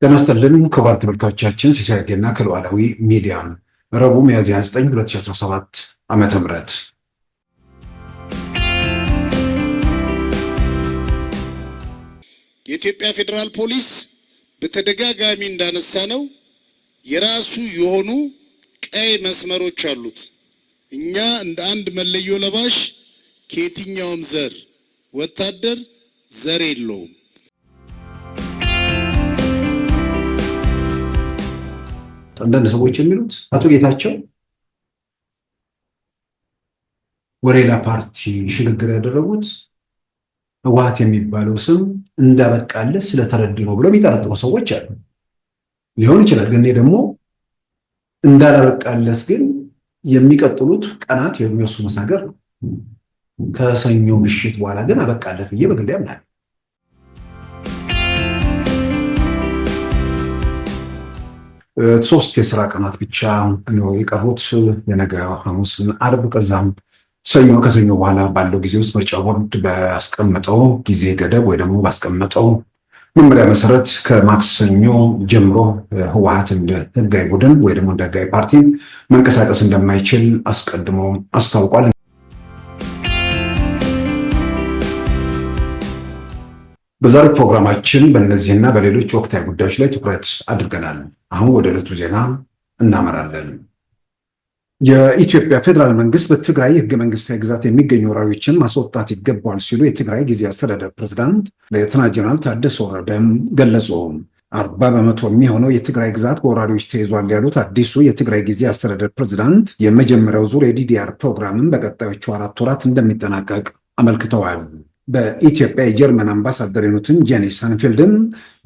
ጤና ይስጥልን ክቡራን ተመልካቾቻችን፣ ሲሳይ ገና ከሉዓላዊ ሚዲያ ረቡዕ ሚያዝያ 9 2017 ዓመተ ምህረት የኢትዮጵያ ፌዴራል ፖሊስ በተደጋጋሚ እንዳነሳ ነው የራሱ የሆኑ ቀይ መስመሮች አሉት። እኛ እንደ አንድ መለዮ ለባሽ ከየትኛውም ዘር ወታደር ዘር የለውም። አንዳንድ ሰዎች የሚሉት አቶ ጌታቸው ወደ ሌላ ፓርቲ ሽግግር ያደረጉት ህወሓት የሚባለው ስም እንዳበቃለት ስለተረዱ ነው ብለው የሚጠረጥሩ ሰዎች አሉ። ሊሆን ይችላል። ግን ደግሞ እንዳላበቃለት ግን የሚቀጥሉት ቀናት የሚወስኑት ነገር ነው። ከሰኞ ምሽት በኋላ ግን አበቃለት ብዬ በግሌ አምናለሁ። ሶስት የስራ ቀናት ብቻ ነው የቀሩት። የነገ ሐሙስን፣ አርብ ከዛም ሰኞ። ከሰኞ በኋላ ባለው ጊዜ ውስጥ ምርጫ ቦርድ ባስቀመጠው ጊዜ ገደብ ወይ ደግሞ ባስቀመጠው መመሪያ መሰረት ከማክሰኞ ጀምሮ ህወሓት እንደ ህጋዊ ቡድን ወይ ደግሞ እንደ ህጋዊ ፓርቲ መንቀሳቀስ እንደማይችል አስቀድሞ አስታውቋል። በዛሬው ፕሮግራማችን በእነዚህና በሌሎች ወቅታዊ ጉዳዮች ላይ ትኩረት አድርገናል። አሁን ወደ ዕለቱ ዜና እናመራለን። የኢትዮጵያ ፌዴራል መንግስት በትግራይ ህገ መንግስታዊ ግዛት የሚገኙ ወራሪዎችን ማስወጣት ይገባዋል ሲሉ የትግራይ ጊዜያዊ አስተዳደር ፕሬዝዳንት ሌተናንት ጀነራል ታደሰ ወረደ ገለጹ። 40% የሚሆነው የትግራይ ግዛት በወራሪዎች ተይዟል ያሉት አዲሱ የትግራይ ጊዜያዊ አስተዳደር ፕሬዝዳንት የመጀመሪያው ዙር የዲዲአር ፕሮግራምን በቀጣዮቹ 4 ወራት እንደሚጠናቀቅ አመልክተዋል። በኢትዮጵያ የጀርመን አምባሳደር የሆኑትን ጄኒ ሳንፊልድን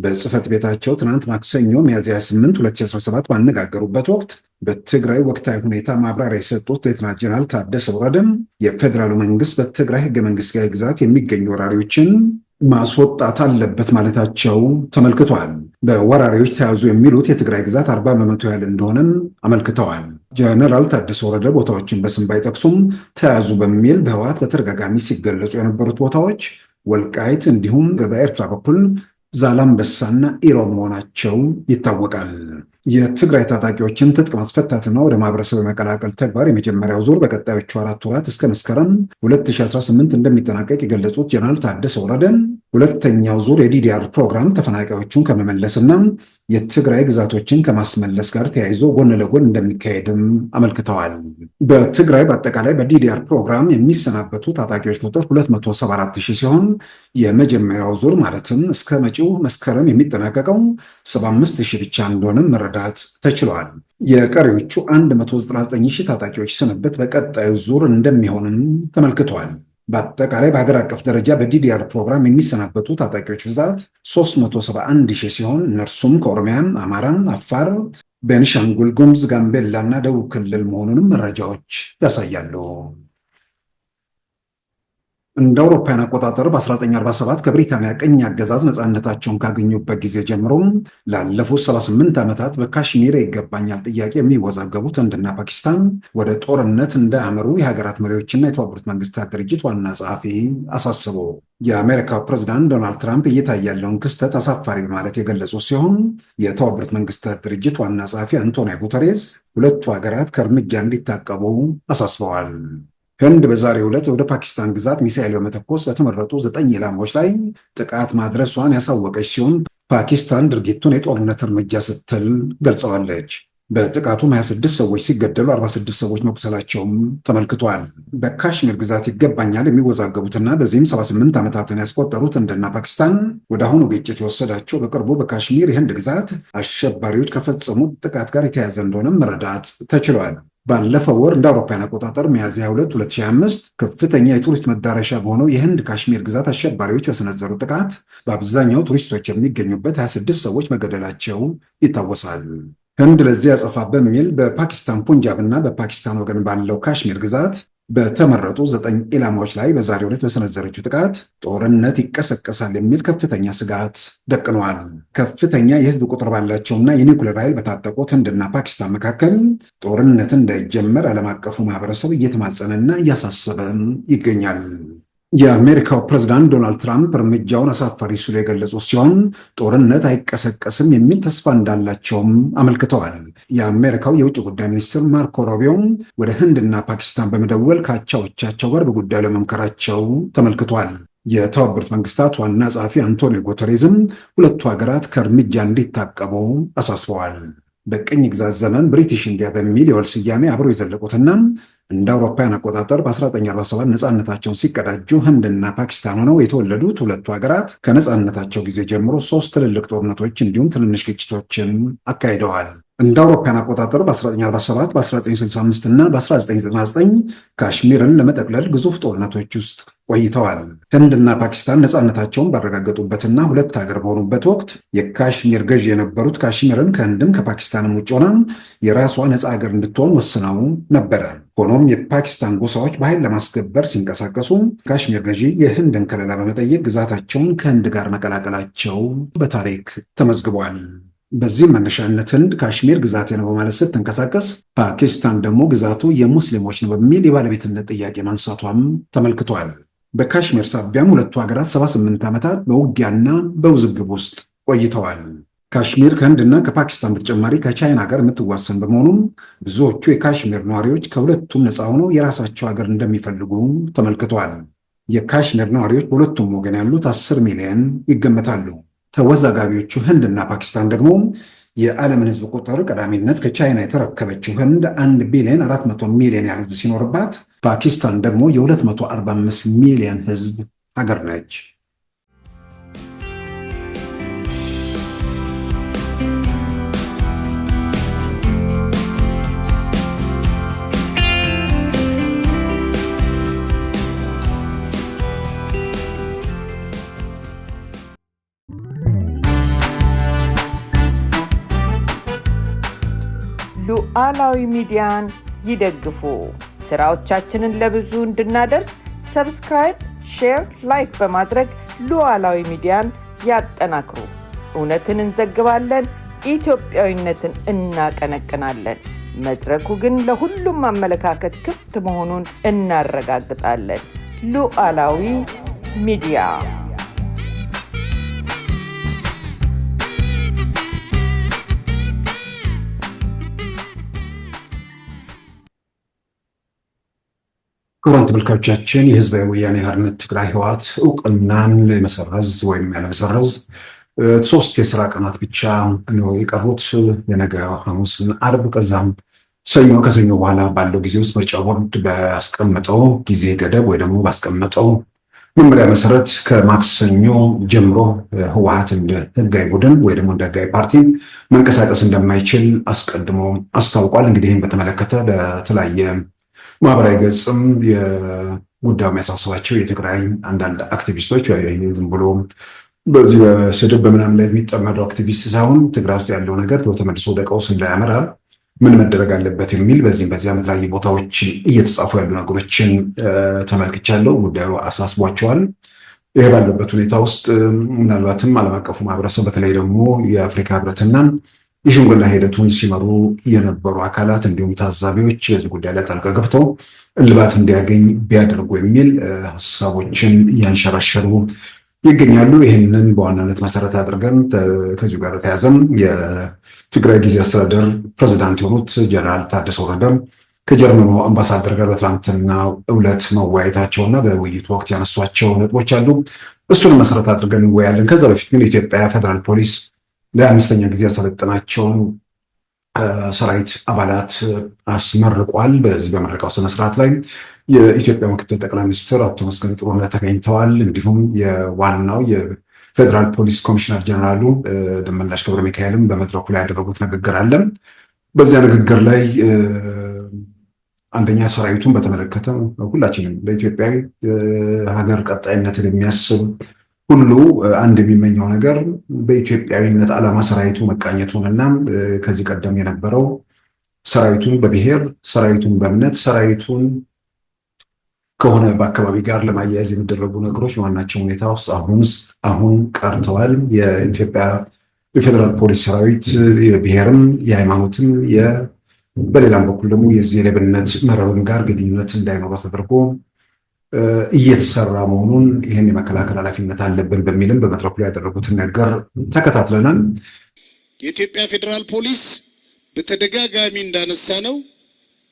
በጽህፈት ቤታቸው ትናንት ማክሰኞ ሚያዝያ 8 2017 ባነጋገሩበት ወቅት በትግራይ ወቅታዊ ሁኔታ ማብራሪያ የሰጡት ሌተናንት ጀነራል ታደሰ ወረደም የፌዴራሉ መንግስት በትግራይ ህገ መንግስታዊ ግዛት የሚገኙ ወራሪዎችን ማስወጣት አለበት ማለታቸው ተመልክቷል። በወራሪዎች ተያዙ የሚሉት የትግራይ ግዛት 40% ያህል እንደሆነም አመልክተዋል። ጀነራል ታደሰ ወረደ ቦታዎችን በስም ባይጠቅሱም ተያዙ በሚል በህወሓት በተደጋጋሚ ሲገለጹ የነበሩት ቦታዎች ወልቃይት እንዲሁም በኤርትራ በኩል ዛላምበሳና ኢሮብ መሆናቸው ይታወቃል። የትግራይ ታጣቂዎችን ትጥቅ ማስፈታትና ወደ ማህበረሰብ የመቀላቀል ተግባር የመጀመሪያው ዙር በቀጣዮቹ 4 ወራት እስከ መስከረም 2018 እንደሚጠናቀቅ የገለጹት ጀነራል ታደሰ ወረደ ሁለተኛው ዙር የዲዲአር ፕሮግራም ተፈናቃዮቹን ከመመለስና የትግራይ ግዛቶችን ከማስመለስ ጋር ተያይዞ ጎን ለጎን እንደሚካሄድም አመልክተዋል። በትግራይ በአጠቃላይ በዲዲአር ፕሮግራም የሚሰናበቱ ታጣቂዎች ቁጥር 274,000 ሲሆን የመጀመሪያው ዙር ማለትም እስከ መጪው መስከረም የሚጠናቀቀው 75,000 ብቻ እንደሆነም መረዳት ተችሏል። የቀሪዎቹ 199,000 ታጣቂዎች ስንብት በቀጣዩ ዙር እንደሚሆንም ተመልክቷል። በአጠቃላይ በሀገር አቀፍ ደረጃ በዲዲአር ፕሮግራም የሚሰናበቱ ታጣቂዎች ብዛት 371,000 ሲሆን እነርሱም ከኦሮሚያን፣ አማራን፣ አፋር፣ ቤንሻንጉል ጉሙዝ፣ ጋምቤላ እና ደቡብ ክልል መሆኑንም መረጃዎች ያሳያሉ። እንደ አውሮፓውያን አቆጣጠር በ1947 ከብሪታንያ ቅኝ አገዛዝ ነፃነታቸውን ካገኙበት ጊዜ ጀምሮ ላለፉት 78 ዓመታት በካሽሚር ይገባኛል ጥያቄ የሚወዛገቡት ህንድና ፓኪስታን ወደ ጦርነት እንዳያመሩ የሀገራት መሪዎችና የተባበሩት መንግስታት ድርጅት ዋና ጸሐፊ አሳስቡ። የአሜሪካው ፕሬዝዳንት ዶናልድ ትራምፕ እየታየ ያለውን ክስተት አሳፋሪ በማለት የገለጹ ሲሆን የተባበሩት መንግስታት ድርጅት ዋና ጸሐፊ አንቶኒዮ ጉተሬዝ ሁለቱ ሀገራት ከእርምጃ እንዲታቀቡ አሳስበዋል። ህንድ በዛሬው ዕለት ወደ ፓኪስታን ግዛት ሚሳኤል በመተኮስ በተመረጡ 9 ኢላማዎች ላይ ጥቃት ማድረሷን ያሳወቀች ሲሆን ፓኪስታን ድርጊቱን የጦርነት እርምጃ ስትል ገልጸዋለች። በጥቃቱም 26 ሰዎች ሲገደሉ 46 ሰዎች መቁሰላቸውም ተመልክቷል። በካሽሚር ግዛት ይገባኛል የሚወዛገቡትና በዚህም 78 ዓመታትን ያስቆጠሩት ህንድና ፓኪስታን ወደ አሁኑ ግጭት የወሰዳቸው በቅርቡ በካሽሚር የህንድ ግዛት አሸባሪዎች ከፈጸሙት ጥቃት ጋር የተያያዘ እንደሆነም መረዳት ተችሏል። ባለፈው ወር እንደ አውሮፓውያን አቆጣጠር ሚያዝያ 2 2025 ከፍተኛ የቱሪስት መዳረሻ በሆነው የህንድ ካሽሚር ግዛት አሸባሪዎች በሰነዘሩ ጥቃት በአብዛኛው ቱሪስቶች የሚገኙበት 26 ሰዎች መገደላቸው ይታወሳል። ህንድ ለዚህ አጸፋ በሚል በፓኪስታን ፑንጃብ እና በፓኪስታን ወገን ባለው ካሽሚር ግዛት በተመረጡ 9 ኢላማዎች ላይ በዛሬው ዕለት በሰነዘረችው ጥቃት ጦርነት ይቀሰቀሳል የሚል ከፍተኛ ስጋት ደቅነዋል። ከፍተኛ የህዝብ ቁጥር ባላቸውና የኒውክሌር ኃይል በታጠቁት ህንድና ፓኪስታን መካከል ጦርነት እንዳይጀመር ዓለም አቀፉ ማህበረሰብ እየተማጸነና እያሳሰበም ይገኛል። የአሜሪካው ፕሬዝዳንት ዶናልድ ትራምፕ እርምጃውን አሳፋሪ ሲሉ የገለጹ ሲሆን ጦርነት አይቀሰቀስም የሚል ተስፋ እንዳላቸውም አመልክተዋል። የአሜሪካው የውጭ ጉዳይ ሚኒስትር ማርኮ ሩቢዮ ወደ ህንድና ፓኪስታን በመደወል ከአቻዎቻቸው ጋር በጉዳዩ ለመምከራቸው ተመልክቷል። የተባበሩት መንግስታት ዋና ጸሐፊ አንቶኒዮ ጉተሬዝም ሁለቱ ሀገራት ከእርምጃ እንዲታቀቡ አሳስበዋል። በቅኝ ግዛት ዘመን ብሪቲሽ ኢንዲያ በሚል የወል ስያሜ አብረው የዘለቁትና እንደ አውሮፓውያን አቆጣጠር በ1947 ነፃነታቸውን ሲቀዳጁ ህንድና ፓኪስታን ሆነው የተወለዱት ሁለቱ ሀገራት ከነፃነታቸው ጊዜ ጀምሮ 3 ትልልቅ ጦርነቶች እንዲሁም ትንንሽ ግጭቶችን አካሂደዋል። እንደ አውሮፓውያን አቆጣጠር በ1947፣ በ1965 እና በ1999 ካሽሚርን ለመጠቅለል ግዙፍ ጦርነቶች ውስጥ ቆይተዋል። ህንድና ፓኪስታን ነፃነታቸውን ባረጋገጡበትና ሁለት ሀገር በሆኑበት ወቅት የካሽሚር ገዢ የነበሩት ካሽሚርን ከህንድም ከፓኪስታንም ውጭ ሆና የራሷ ነፃ ሀገር እንድትሆን ወስነው ነበረ። ሆኖም የፓኪስታን ጎሳዎች በኃይል ለማስከበር ሲንቀሳቀሱ ካሽሚር ገዢ የህንድን ከለላ በመጠየቅ ግዛታቸውን ከህንድ ጋር መቀላቀላቸው በታሪክ ተመዝግቧል። በዚህም መነሻነት ህንድ ካሽሚር ግዛቴ ነው በማለት ስትንቀሳቀስ፣ ፓኪስታን ደግሞ ግዛቱ የሙስሊሞች ነው በሚል የባለቤትነት ጥያቄ ማንሳቷም ተመልክቷል። በካሽሚር ሳቢያም ሁለቱ ሀገራት 78 ዓመታት በውጊያና በውዝግብ ውስጥ ቆይተዋል። ካሽሚር ከህንድና ከፓኪስታን በተጨማሪ ከቻይና ጋር የምትዋሰን በመሆኑም ብዙዎቹ የካሽሚር ነዋሪዎች ከሁለቱም ነፃ ሆነው የራሳቸው ሀገር እንደሚፈልጉ ተመልክቷል። የካሽሚር ነዋሪዎች በሁለቱም ወገን ያሉት 10 ሚሊዮን ይገመታሉ። ተወዛጋቢዎቹ ህንድና ፓኪስታን ደግሞ የዓለምን ህዝብ ቁጥር ቀዳሚነት ከቻይና የተረከበችው ህንድ 1 ቢሊዮን 400 ሚሊዮን ያህል ህዝብ ሲኖርባት፣ ፓኪስታን ደግሞ የ245 ሚሊዮን ህዝብ ሀገር ነች። ሉዓላዊ ሚዲያን ይደግፉ። ስራዎቻችንን ለብዙ እንድናደርስ ሰብስክራይብ፣ ሼር፣ ላይክ በማድረግ ሉዓላዊ ሚዲያን ያጠናክሩ። እውነትን እንዘግባለን፣ ኢትዮጵያዊነትን እናቀነቅናለን። መድረኩ ግን ለሁሉም አመለካከት ክፍት መሆኑን እናረጋግጣለን። ሉዓላዊ ሚዲያ ክቡራን ተመልካቾቻችን የህዝባዊ ወያኔ ሓርነት ትግራይ ህወሓት እውቅናን ለመሰረዝ ወይም ያለመሰረዝ 3 የስራ ቀናት ብቻ ነው የቀሩት። የነገ ሐሙስን፣ አርብ ከዛም ሰኞ። ከሰኞ በኋላ ባለው ጊዜ ውስጥ ምርጫ ቦርድ ባስቀመጠው ጊዜ ገደብ ወይ ደግሞ ባስቀመጠው መመሪያ መሰረት ከማክሰኞ ጀምሮ ህወሓት እንደ ህጋዊ ቡድን ወይ ደግሞ እንደ ህጋዊ ፓርቲ መንቀሳቀስ እንደማይችል አስቀድሞ አስታውቋል። እንግዲህ ይህን በተመለከተ በተለያየ ማህበራዊ ገጽም የጉዳዩ የሚያሳስባቸው የትግራይ አንዳንድ አክቲቪስቶች ዝም ብሎ በዚህ በስድብ በምናምን ላይ የሚጠመዱ አክቲቪስት ሳይሆን ትግራይ ውስጥ ያለው ነገር ተመልሶ ወደ ቀውስ እንዳያመራ ምን መደረግ አለበት የሚል በዚህም የተለያዩ ቦታዎች እየተጻፉ ያሉ ነገሮችን ተመልክቻለሁ። ጉዳዩ አሳስቧቸዋል። ይሄ ባለበት ሁኔታ ውስጥ ምናልባትም ዓለም አቀፉ ማህበረሰብ በተለይ ደግሞ የአፍሪካ ህብረትና የሽምግልና ሂደቱን ሲመሩ የነበሩ አካላት እንዲሁም ታዛቢዎች በዚህ ጉዳይ ላይ ጣልቃ ገብተው እልባት እንዲያገኝ ቢያደርጉ የሚል ሀሳቦችን እያንሸራሸሩ ይገኛሉ። ይህንን በዋናነት መሰረት አድርገን ከዚሁ ጋር ተያዘም የትግራይ ጊዜያዊ አስተዳደር ፕሬዝዳንት የሆኑት ጀነራል ታደሰ ወረደ ከጀርመኑ አምባሳደር ጋር በትናንትናው ዕለት መወያየታቸውና በውይይቱ ወቅት ያነሷቸው ነጥቦች አሉ። እሱን መሰረት አድርገን እንወያለን። ከዛ በፊት ግን የኢትዮጵያ ፌዴራል ፖሊስ ለ5ኛ ጊዜ ያሰለጠናቸውን ሰራዊት አባላት አስመርቋል። በዚህ በምረቃው ስነስርዓት ላይ የኢትዮጵያ ምክትል ጠቅላይ ሚኒስትር አቶ መስገን ጥሩነህ ተገኝተዋል። እንዲሁም የዋናው የፌዴራል ፖሊስ ኮሚሽነር ጀነራሉ ደመላሽ ገብረ ሚካኤልም በመድረኩ ላይ ያደረጉት ንግግር አለ። በዚያ ንግግር ላይ አንደኛ ሰራዊቱን በተመለከተ ሁላችንም ለኢትዮጵያዊ ሀገር ቀጣይነትን የሚያስብ ሁሉ አንድ የሚመኘው ነገር በኢትዮጵያዊነት ዓላማ ሰራዊቱ መቃኘቱንና ከዚህ ቀደም የነበረው ሰራዊቱን በብሔር ሰራዊቱን በእምነት ሰራዊቱን ከሆነ በአካባቢ ጋር ለማያያዝ የሚደረጉ ነገሮች ማናቸው ሁኔታ ውስጥ አሁን ቀርተዋል። የኢትዮጵያ የፌዴራል ፖሊስ ሰራዊት የብሔርም የሃይማኖትም በሌላም በኩል ደግሞ የዚህ የሌብነት መረብን ጋር ግንኙነት እንዳይኖረው ተደርጎ እየተሰራ መሆኑን ይህን የመከላከል ኃላፊነት አለብን በሚልም በመድረኩ ላይ ያደረጉትን ነገር ተከታትለናል። የኢትዮጵያ ፌዴራል ፖሊስ በተደጋጋሚ እንዳነሳ ነው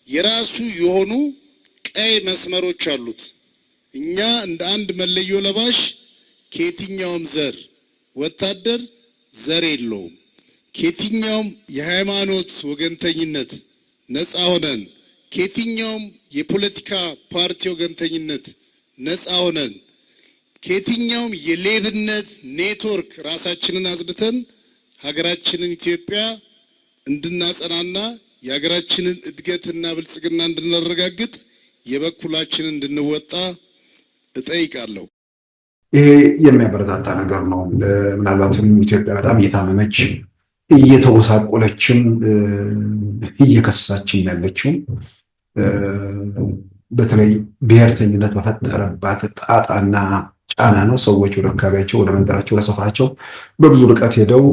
የራሱ የሆኑ ቀይ መስመሮች አሉት። እኛ እንደ አንድ መለዮ ለባሽ ከየትኛውም ዘር ወታደር ዘር የለውም። ከየትኛውም የሃይማኖት ወገንተኝነት ነፃ ሆነን ከየትኛውም የፖለቲካ ፓርቲ ወገንተኝነት ነፃ ሆነን ከየትኛውም የሌብነት ኔትወርክ ራሳችንን አጽድተን ሀገራችንን ኢትዮጵያ እንድናጸናና የሀገራችንን እድገትና ብልጽግና እንድናረጋግጥ የበኩላችንን እንድንወጣ እጠይቃለሁ። ይሄ የሚያበረታታ ነገር ነው። ምናልባትም ኢትዮጵያ በጣም እየታመመች እየተወሳቆለችም እየከሳችም ያለችው በተለይ ብሔርተኝነት በፈጠረባት ጣጣና ጫና ነው። ሰዎች ወደ አካባቢያቸው፣ ወደ መንደራቸው፣ ወደ ሰፈራቸው በብዙ ርቀት ሄደው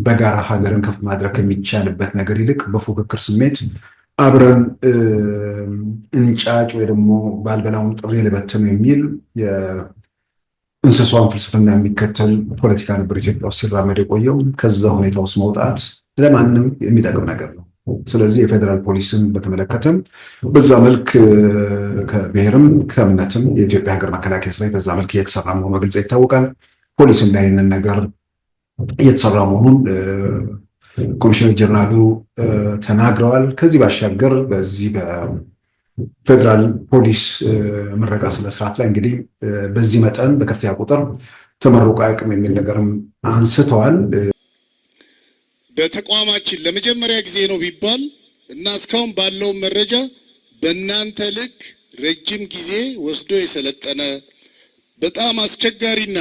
በጋራ ሀገርን ከፍ ማድረግ የሚቻልበት ነገር ይልቅ በፉክክር ስሜት አብረን እንጫጭ ወይ ደግሞ ባልበላውን ጥሬ ልበትን የሚል እንስሷን ፍልስፍና የሚከተል ፖለቲካ ነበር ኢትዮጵያ ውስጥ ሲራመድ የቆየው። ከዛ ሁኔታ ውስጥ መውጣት ለማንም የሚጠቅም ነገር ነው። ስለዚህ የፌዴራል ፖሊስን በተመለከተም በዛ መልክ ከብሔርም ከእምነትም የኢትዮጵያ ሀገር መከላከያ ሰራዊት በዛ መልክ እየተሰራ መሆኑ በግልጽ ይታወቃል። ፖሊስም ላይ ይህንን ነገር እየተሰራ መሆኑን ኮሚሽነር ጀነራሉ ተናግረዋል። ከዚህ ባሻገር በዚህ ፌዴራል ፖሊስ ምረቃ ስነስርዓት ላይ እንግዲህ በዚህ መጠን በከፍተኛ ቁጥር ተመረቁ አያውቅም የሚል ነገርም አንስተዋል። በተቋማችን ለመጀመሪያ ጊዜ ነው ቢባል እና እስካሁን ባለው መረጃ በእናንተ ልክ ረጅም ጊዜ ወስዶ የሰለጠነ በጣም አስቸጋሪና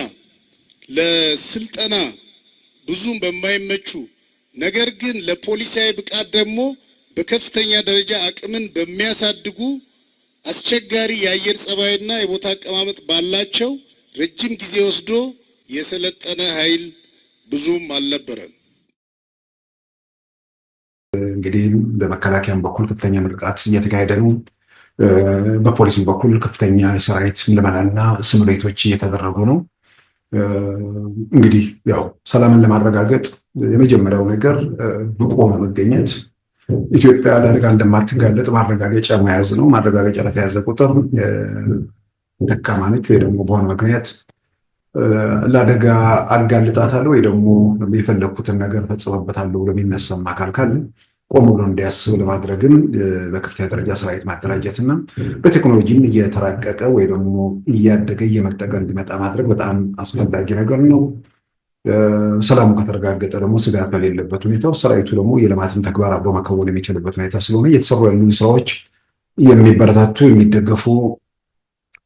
ለስልጠና ብዙም በማይመቹ ነገር ግን ለፖሊሳዊ ብቃት ደግሞ በከፍተኛ ደረጃ አቅምን በሚያሳድጉ አስቸጋሪ የአየር ጸባይና የቦታ አቀማመጥ ባላቸው ረጅም ጊዜ ወስዶ የሰለጠነ ኃይል ብዙም አልነበረም። እንግዲህ በመከላከያም በኩል ከፍተኛ ምርቃት እየተካሄደ ነው። በፖሊስም በኩል ከፍተኛ የሰራዊት ምልመላና ስምሪቶች እየተደረጉ ነው። እንግዲህ ያው ሰላምን ለማረጋገጥ የመጀመሪያው ነገር ብቁ ሆኖ መገኘት፣ ኢትዮጵያ ለአደጋ እንደማትጋለጥ ማረጋገጫ መያዝ ነው። ማረጋገጫ በተያዘ ቁጥር ደካማ ነች ወይ ደግሞ በሆነ ምክንያት ለአደጋ አጋልጣታለሁ ወይ ደግሞ የፈለግኩትን ነገር ፈጽመበታለሁ ብሎ የሚነሳም አካል ካለ ቆም ብሎ እንዲያስብ ለማድረግም በከፍተኛ ደረጃ ሰራዊት ማደራጀትና በቴክኖሎጂም እየተራቀቀ ወይ ደግሞ እያደገ እየመጠቀ እንዲመጣ ማድረግ በጣም አስፈላጊ ነገር ነው። ሰላሙ ከተረጋገጠ ደግሞ ስጋት በሌለበት ሁኔታ ሰራዊቱ ደግሞ የልማትን ተግባር አብሮ መከወን የሚችልበት ሁኔታ ስለሆነ እየተሰሩ ያሉ ስራዎች የሚበረታቱ የሚደገፉ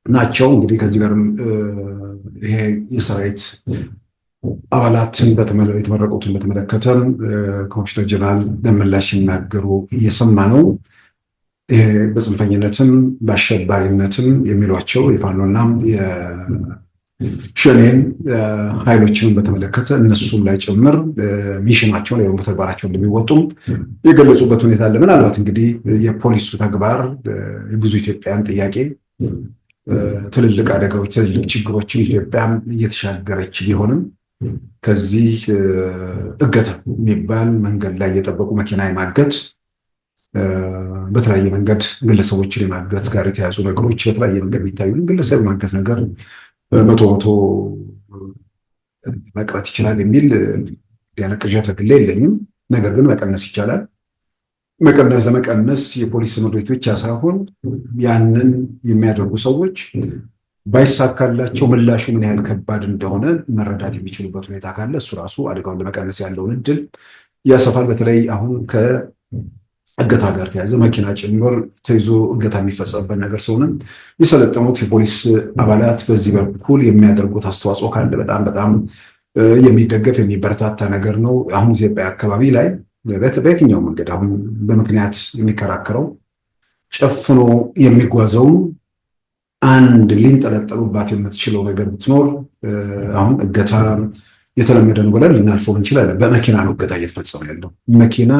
ናቸው። እንግዲህ ከዚህ ጋርም ይሄ የሰራዊት አባላትን የተመረቁትን በተመለከተ ኮሚሽነር ጀነራል ምላሽ ሲናገሩ እየሰማ ነው። ይሄ በጽንፈኝነትም በአሸባሪነትም የሚሏቸው የፋኖና የሸኔን ኃይሎችን በተመለከተ እነሱም ላይ ጭምር ሚሽናቸውን ወይም ተግባራቸውን እንደሚወጡም የገለጹበት ሁኔታ አለ። ምናልባት እንግዲህ የፖሊሱ ተግባር የብዙ ኢትዮጵያን ጥያቄ ትልልቅ አደጋዎች፣ ትልልቅ ችግሮችን ኢትዮጵያ እየተሻገረች ቢሆንም ከዚህ እገታ የሚባል መንገድ ላይ የጠበቁ መኪና የማገት በተለያየ መንገድ ግለሰቦችን የማገት ጋር የተያዙ ነገሮች በተለያየ መንገድ የሚታዩ ግለሰብ የማገት ነገር መቶ መቅረት ይችላል የሚል ቅዠት በግሌ የለኝም። ነገር ግን መቀነስ ይቻላል። ለመቀነስ የፖሊስ ትምህርት ቤት ብቻ ሳይሆን ያንን የሚያደርጉ ሰዎች ባይሳካላቸው ምላሹ ምን ያህል ከባድ እንደሆነ መረዳት የሚችሉበት ሁኔታ ካለ እሱ ራሱ አደጋውን ለመቀነስ ያለውን እድል ያሰፋል። በተለይ አሁን ከእገታ ጋር ተያዘ መኪና ጭምር ተይዞ እገታ የሚፈጸምበት ነገር ስለሆነ የሰለጠኑት የፖሊስ አባላት በዚህ በኩል የሚያደርጉት አስተዋጽኦ ካለ በጣም የሚደገፍ የሚበረታታ ነገር ነው። አሁን ኢትዮጵያ አካባቢ ላይ በየትኛው መንገድ አሁን በምክንያት የሚከራከረው ጨፍኖ የሚጓዘው አንድ ሊንጠለጠሉባት የምትችለው ነገር ብትኖር አሁን እገታ የተለመደ ነው ብለን ልናልፈው እንችላለን። በመኪና ነው እገታ እየተፈጸመ ያለው። መኪና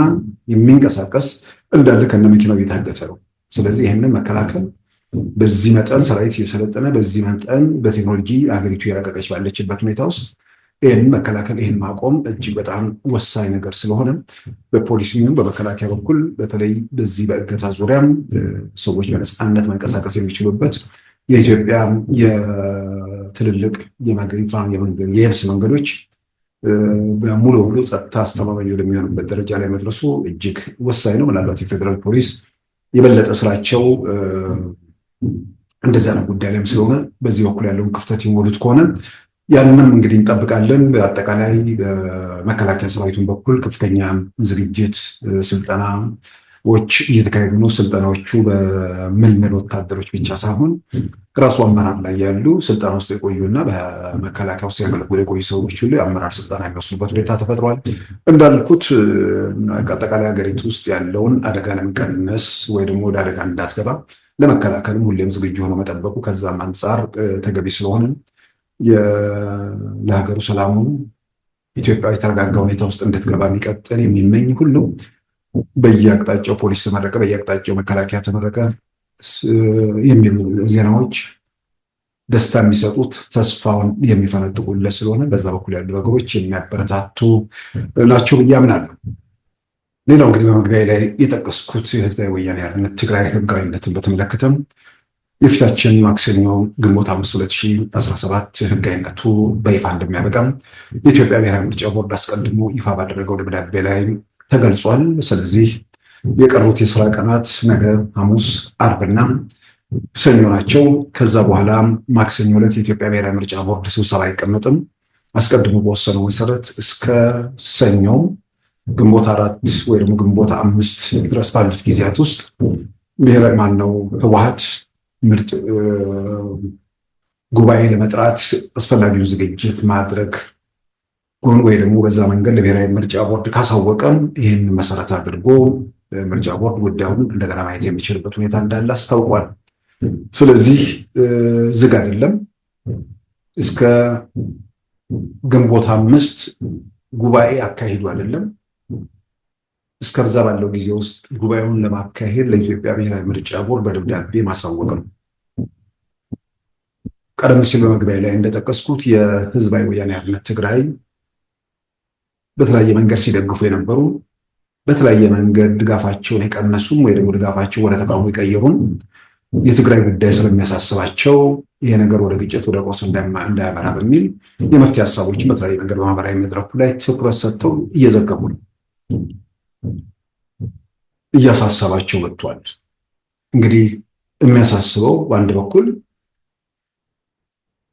የሚንቀሳቀስ እንዳለ ከነ መኪናው እየታገተ ነው። ስለዚህ ይህንን መከላከል በዚህ መጠን ሰራዊት እየሰለጠነ በዚህ መጠን በቴክኖሎጂ አገሪቱ የረቀቀች ባለችበት ሁኔታ ውስጥ ይህን መከላከል ይህን ማቆም እጅግ በጣም ወሳኝ ነገር ስለሆነ በፖሊስ ሚሆን በመከላከያ በኩል በተለይ በዚህ በእገታ ዙሪያም ሰዎች በነፃነት መንቀሳቀስ የሚችሉበት የኢትዮጵያ የትልልቅ የየብስ መንገዶች በሙሉ ሙሉ ጸጥታ አስተማማኝ ወደሚሆኑበት ደረጃ ላይ መድረሱ እጅግ ወሳኝ ነው። ምናልባት የፌዴራል ፖሊስ የበለጠ ስራቸው እንደዚያ ነው ጉዳይ ላይም ስለሆነ በዚህ በኩል ያለውን ክፍተት ይሞሉት ከሆነ ያንንም እንግዲህ እንጠብቃለን። በአጠቃላይ በመከላከያ ሰራዊቱን በኩል ከፍተኛ ዝግጅት ስልጠናዎች እየተካሄዱ ነው። ስልጠናዎቹ በምልምል ወታደሮች ብቻ ሳይሆን ራሱ አመራር ላይ ያሉ ስልጠና ውስጥ የቆዩና በመከላከያ ውስጥ ያገለግሉ የቆዩ ሰዎች ሁሉ የአመራር ስልጠና የሚወስዱበት ሁኔታ ተፈጥሯል። እንዳልኩት አጠቃላይ ሀገሪቱ ውስጥ ያለውን አደጋ ለመቀነስ ወይ ደግሞ ወደ አደጋ እንዳትገባ ለመከላከልም ሁሌም ዝግጁ ሆኖ መጠበቁ ከዛም አንጻር ተገቢ ስለሆነ ለሀገሩ ሰላሙን ኢትዮጵያ የተረጋጋ ሁኔታ ውስጥ እንድትገባ የሚቀጥል የሚመኝ ሁሉ በየአቅጣጫው ፖሊስ ተመረቀ፣ በየአቅጣጫው መከላከያ ተመረቀ የሚሉ ዜናዎች ደስታ የሚሰጡት ተስፋውን የሚፈነጥቁለት ስለሆነ በዛ በኩል ያሉ ነገሮች የሚያበረታቱ ናቸው ብዬ አምናለሁ። ሌላው እንግዲህ በመግቢያ ላይ የጠቀስኩት የህዝባዊ ወያኔ ሓርነት ትግራይ ህጋዊነትን በተመለከተም የፊታችን ማክሰኞ ግንቦት 5 2017 ህጋዊነቱ በይፋ እንደሚያበቃም የኢትዮጵያ ብሔራዊ ምርጫ ቦርድ አስቀድሞ ይፋ ባደረገው ደብዳቤ ላይ ተገልጿል። ስለዚህ የቀሩት የስራ ቀናት ነገ ሐሙስ፣ አርብና ሰኞ ናቸው። ከዛ በኋላ ማክሰኞ ዕለት የኢትዮጵያ ብሔራዊ ምርጫ ቦርድ ስብሰባ አይቀመጥም። አስቀድሞ በወሰነው መሰረት እስከ ሰኞ ግንቦት 4 ወይ ደግሞ ግንቦት 5 ድረስ ባሉት ጊዜያት ውስጥ ብሔራዊ ህወሓት ምርጥ ጉባኤ ለመጥራት አስፈላጊው ዝግጅት ማድረግ ጎን ወይ ደግሞ በዛ መንገድ ለብሔራዊ ምርጫ ቦርድ ካሳወቀም ይህን መሰረት አድርጎ ምርጫ ቦርድ ጉዳዩን እንደገና ማየት የሚችልበት ሁኔታ እንዳለ አስታውቋል። ስለዚህ ዝግ አይደለም። እስከ ግንቦት 5 ጉባኤ አካሂዱ አይደለም። እስከዛ ባለው ጊዜ ውስጥ ጉባኤውን ለማካሄድ ለኢትዮጵያ ብሔራዊ ምርጫ ቦርድ በደብዳቤ ማሳወቅ ነው። ቀደም ሲል በመግቢያ ላይ እንደጠቀስኩት የህዝባዊ ወያኔ ሓርነት ትግራይ በተለያየ መንገድ ሲደግፉ የነበሩ በተለያየ መንገድ ድጋፋቸውን የቀነሱም ወይ ደግሞ ድጋፋቸው ወደ ተቃውሞ የቀየሩም የትግራይ ጉዳይ ስለሚያሳስባቸው ይሄ ነገር ወደ ግጭት ወደ ቀውስ እንዳያመራ በሚል የመፍትሄ ሀሳቦችን በተለያየ መንገድ በማህበራዊ መድረኩ ላይ ትኩረት ሰጥተው እየዘገቡ ነው፣ እያሳሰባቸው መጥቷል። እንግዲህ የሚያሳስበው በአንድ በኩል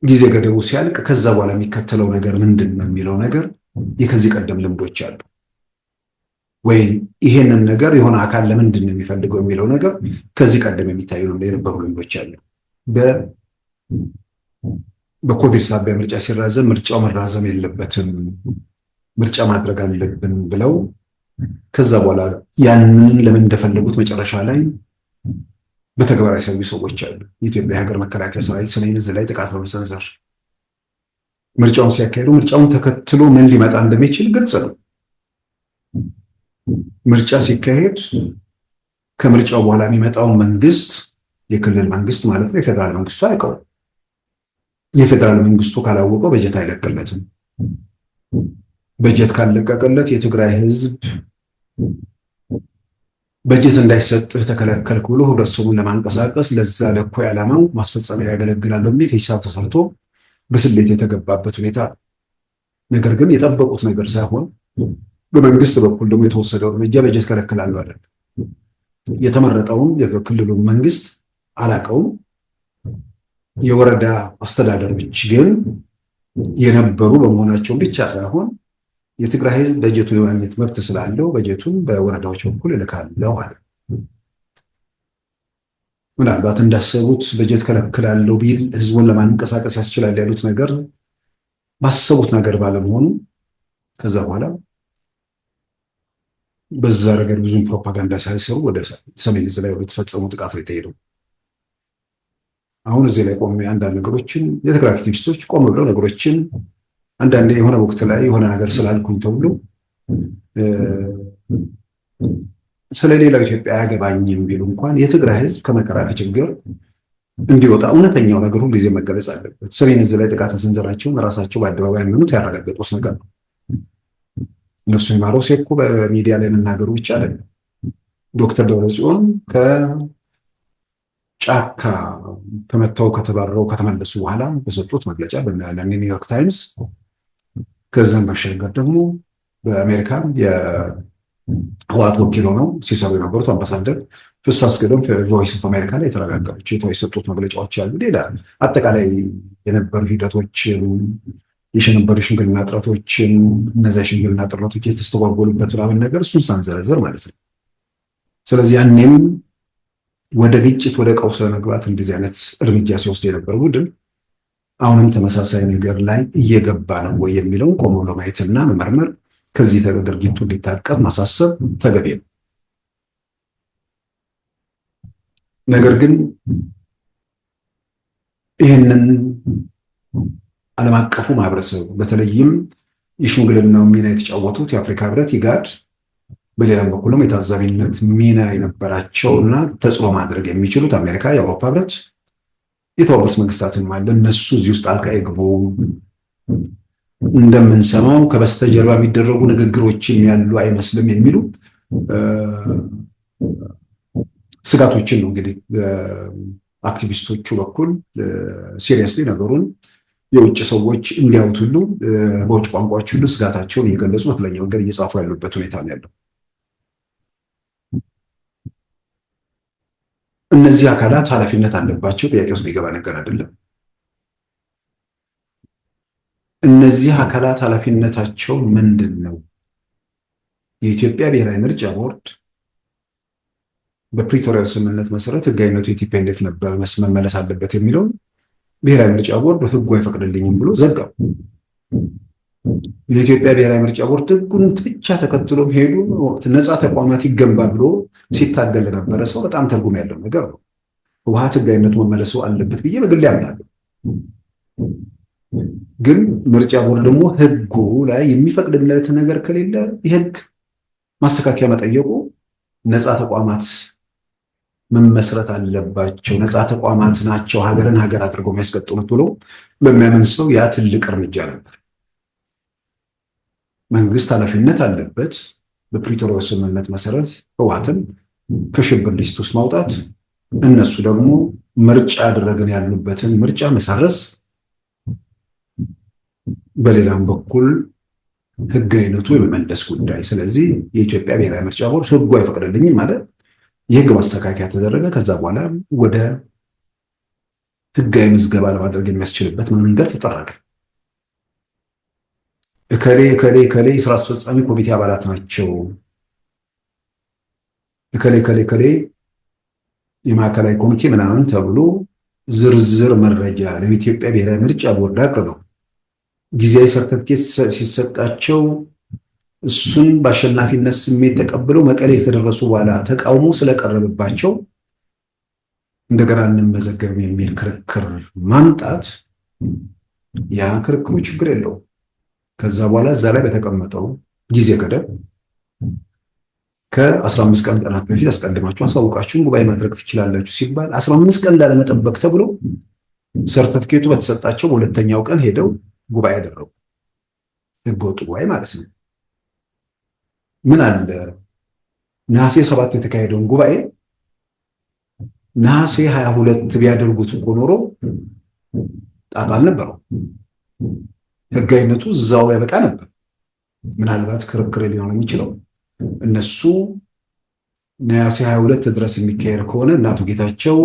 ጊዜ ገደቡ ሲያልቅ ከዛ በኋላ የሚከተለው ነገር ምንድን ነው የሚለው ነገር የከዚህ ቀደም ልምዶች አሉ ወይ ይሄንን ነገር የሆነ አካል ለምንድን ነው የሚፈልገው የሚለው ነገር ከዚህ ቀደም የሚታዩ የነበሩ ልምዶች አሉ። በኮቪድ ሳቢያ ምርጫ ሲራዘም ምርጫው መራዘም የለበትም ምርጫ ማድረግ አለብን ብለው ከዛ በኋላ ያንን ለምን እንደፈለጉት መጨረሻ ላይ በተግባር ያሳዩ ሰዎች አሉ። የኢትዮጵያ ሀገር መከላከያ ሰራዊት ሰሜን ዕዝ ላይ ጥቃት በመሰንዘር ምርጫውን ሲያካሂዱ ምርጫውን ተከትሎ ምን ሊመጣ እንደሚችል ግልጽ ነው። ምርጫ ሲካሄድ ከምርጫው በኋላ የሚመጣው መንግስት የክልል መንግስት ማለት ነው የፌዴራል መንግስቱ አያውቀውም። የፌዴራል መንግስቱ ካላወቀው በጀት አይለቅለትም። በጀት ካልለቀቀለት የትግራይ ህዝብ በጀት እንዳይሰጥህ ተከለከልክ ብሎ ህብረተሰቡን ለማንቀሳቀስ ለዛ ለእኩይ ዓላማው ማስፈጸሚያ ያገለግላል በሚል ሂሳብ ተሰርቶ በስሌት የተገባበት ሁኔታ። ነገር ግን የጠበቁት ነገር ሳይሆን በመንግስት በኩል ደግሞ የተወሰደው እርምጃ በጀት ከለክላለሁ አይደለም። የተመረጠውን የክልሉን መንግስት አላቀውም። የወረዳ አስተዳደሮች ግን የነበሩ በመሆናቸው ብቻ ሳይሆን የትግራይ ህዝብ በጀቱን የማግኘት መብት ስላለው በጀቱን በወረዳዎች በኩል እልካለሁ አለ። ምናልባት እንዳሰቡት በጀት ከለክላለሁ ቢል ህዝቡን ለማንቀሳቀስ ያስችላል ያሉት ነገር ባሰቡት ነገር ባለመሆኑ ከዛ በኋላ በዛ ረገድ ብዙም ፕሮፓጋንዳ ሳይሰሩ ወደ ሰሜን ዕዝ ላይ ወደተፈጸሙ ጥቃት ላይ ተሄዱ። አሁን እዚህ ላይ ቆሜ አንዳንድ ነገሮችን የትግራይ አክቲቪስቶች ቆም ብለው ነገሮችን አንዳንዴ የሆነ ወቅት ላይ የሆነ ነገር ስላልኩኝ ተብሎ ስለሌላው ኢትዮጵያ አያገባኝም ቢሉ እንኳን የትግራይ ህዝብ ከመከራ ከችግር እንዲወጣ እውነተኛው ነገር ሁሉ ጊዜ መገለጽ አለበት። ሰሜን ዕዝ ላይ ጥቃት መሰንዘራቸውን ራሳቸው በአደባባይ ያመኑት ያረጋገጡት ነገር ነው። እነሱ የማረው እኮ በሚዲያ ላይ መናገሩ ብቻ አይደለም። ዶክተር ደብረጽዮን ከጫካ ተመተው ከተባረው ከተመለሱ በኋላ በሰጡት መግለጫ ለኒውዮርክ ታይምስ፣ ከዛም ባሻገር ደግሞ በአሜሪካ የህወሓት ወኪል ሆነው ሲሰሩ የነበሩት አምባሳደር ፍስሐ አስገዶም ቮይስ ኦፍ አሜሪካ ላይ የተረጋገጡ የሰጡት መግለጫዎች ያሉ፣ ሌላ አጠቃላይ የነበሩ ሂደቶችን የነበሩ ሽምግልና ጥረቶችን፣ እነዚያ ሽምግልና ጥረቶች የተስተጓጎሉበት ምናምን ነገር እሱን ሳንዘረዘር ማለት ነው። ስለዚህ ያኔም ወደ ግጭት ወደ ቀውስ ለመግባት እንደዚህ አይነት እርምጃ ሲወስድ የነበረ ቡድን አሁንም ተመሳሳይ ነገር ላይ እየገባ ነው ወይ የሚለውን ቆሞ ለማየትና መመርመር፣ ከዚህ ድርጊቱ እንዲታቀብ ማሳሰብ ተገቢ ነው። ነገር ግን ይህንን ዓለም አቀፉ ማህበረሰብ በተለይም የሽምግልናው ሚና የተጫወቱት የአፍሪካ ህብረት፣ ኢጋድ፣ በሌላም በኩልም የታዛቢነት ሚና የነበራቸው እና ተጽዕኖ ማድረግ የሚችሉት አሜሪካ፣ የአውሮፓ ህብረት፣ የተባበሩት መንግስታትም አለ። እነሱ እዚህ ውስጥ ጣልቃ ይግቡ። እንደምንሰማው ከበስተጀርባ የሚደረጉ ንግግሮችም ያሉ አይመስልም የሚሉ ስጋቶችን ነው እንግዲህ አክቲቪስቶቹ በኩል ሲሪየስሊ ነገሩን የውጭ ሰዎች እንዲያዩት ሁሉ በውጭ ቋንቋዎች ሁሉ ስጋታቸውን እየገለጹ በተለያየ መንገድ እየጻፉ ያሉበት ሁኔታ ነው ያለው። እነዚህ አካላት ኃላፊነት አለባቸው፣ ጥያቄ ውስጥ የሚገባ ነገር አይደለም። እነዚህ አካላት ኃላፊነታቸው ምንድን ነው? የኢትዮጵያ ብሔራዊ ምርጫ ቦርድ በፕሪቶሪያል ስምምነት መሰረት ህጋዊነቱ የቲፒኤልኤፍ ነበር መመለስ አለበት የሚለውን ብሔራዊ ምርጫ ቦርድ ህጉ አይፈቅድልኝም ብሎ ዘጋው። የኢትዮጵያ ብሔራዊ ምርጫ ቦርድ ህጉን ብቻ ተከትሎ ሄዱ ነፃ ተቋማት ይገንባ ብሎ ሲታገል ለነበረ ሰው በጣም ትርጉም ያለው ነገር ነው። ህወሓት ህጋዊነቱ መመለሱ አለበት ብዬ በግሌ አምናለሁ። ግን ምርጫ ቦርድ ደግሞ ህጉ ላይ የሚፈቅድለት ነገር ከሌለ የህግ ማስተካከያ መጠየቁ ነፃ ተቋማት መመስረት አለባቸው፣ ነፃ ተቋማት ናቸው ሀገርን ሀገር አድርገው የሚያስቀጥሉት ብሎ በሚያምን ሰው ያ ትልቅ እርምጃ ነበር። መንግስት ኃላፊነት አለበት በፕሪቶሪያው ስምምነት መሰረት ህወሓትን ከሽብር ሊስት ውስጥ ማውጣት፣ እነሱ ደግሞ ምርጫ ያደረገን ያሉበትን ምርጫ መሰረዝ፣ በሌላም በኩል ህጋዊነቱ የመመለስ ጉዳይ። ስለዚህ የኢትዮጵያ ብሔራዊ ምርጫ ቦርድ ህጉ አይፈቅድልኝም ማለት የህግ ማስተካከያ ተደረገ። ከዛ በኋላ ወደ ህጋዊ ምዝገባ ለማድረግ የሚያስችልበት መንገድ ተጠረገ። እከሌ ስራ አስፈጻሚ ኮሚቴ አባላት ናቸው፣ እከሌ የማዕከላዊ ኮሚቴ ምናምን ተብሎ ዝርዝር መረጃ ለኢትዮጵያ ብሔራዊ ምርጫ ቦርድ አቅርበው ጊዜያዊ ሰርተፍኬት ሲሰጣቸው እሱን በአሸናፊነት ስሜት ተቀብለው መቀሌ ከደረሱ በኋላ ተቃውሞ ስለቀረበባቸው እንደገና እንመዘገብ የሚል ክርክር ማምጣት፣ ያ ክርክሩ ችግር የለው። ከዛ በኋላ እዛ ላይ በተቀመጠው ጊዜ ገደብ ከ15 ቀናት በፊት አስቀድማችሁ አሳውቃችሁን ጉባኤ ማድረግ ትችላላችሁ ሲባል 15 ቀን ላለመጠበቅ ተብሎ ሰርተፍኬቱ በተሰጣቸው በሁለተኛው ቀን ሄደው ጉባኤ ያደረጉ፣ ህገወጥ ጉባኤ ማለት ነው። ምን አለ ነሐሴ 7 የተካሄደውን ጉባኤ ነሐሴ 22 ቢያደርጉት እኮ ኖሮ ጣጣ አልነበረው፣ ህጋዊነቱ እዛው ያበቃ ነበር። ምናልባት ክርክር ሊሆን የሚችለው እነሱ ነሐሴ 22 ድረስ የሚካሄድ ከሆነ እናቱ ጌታቸው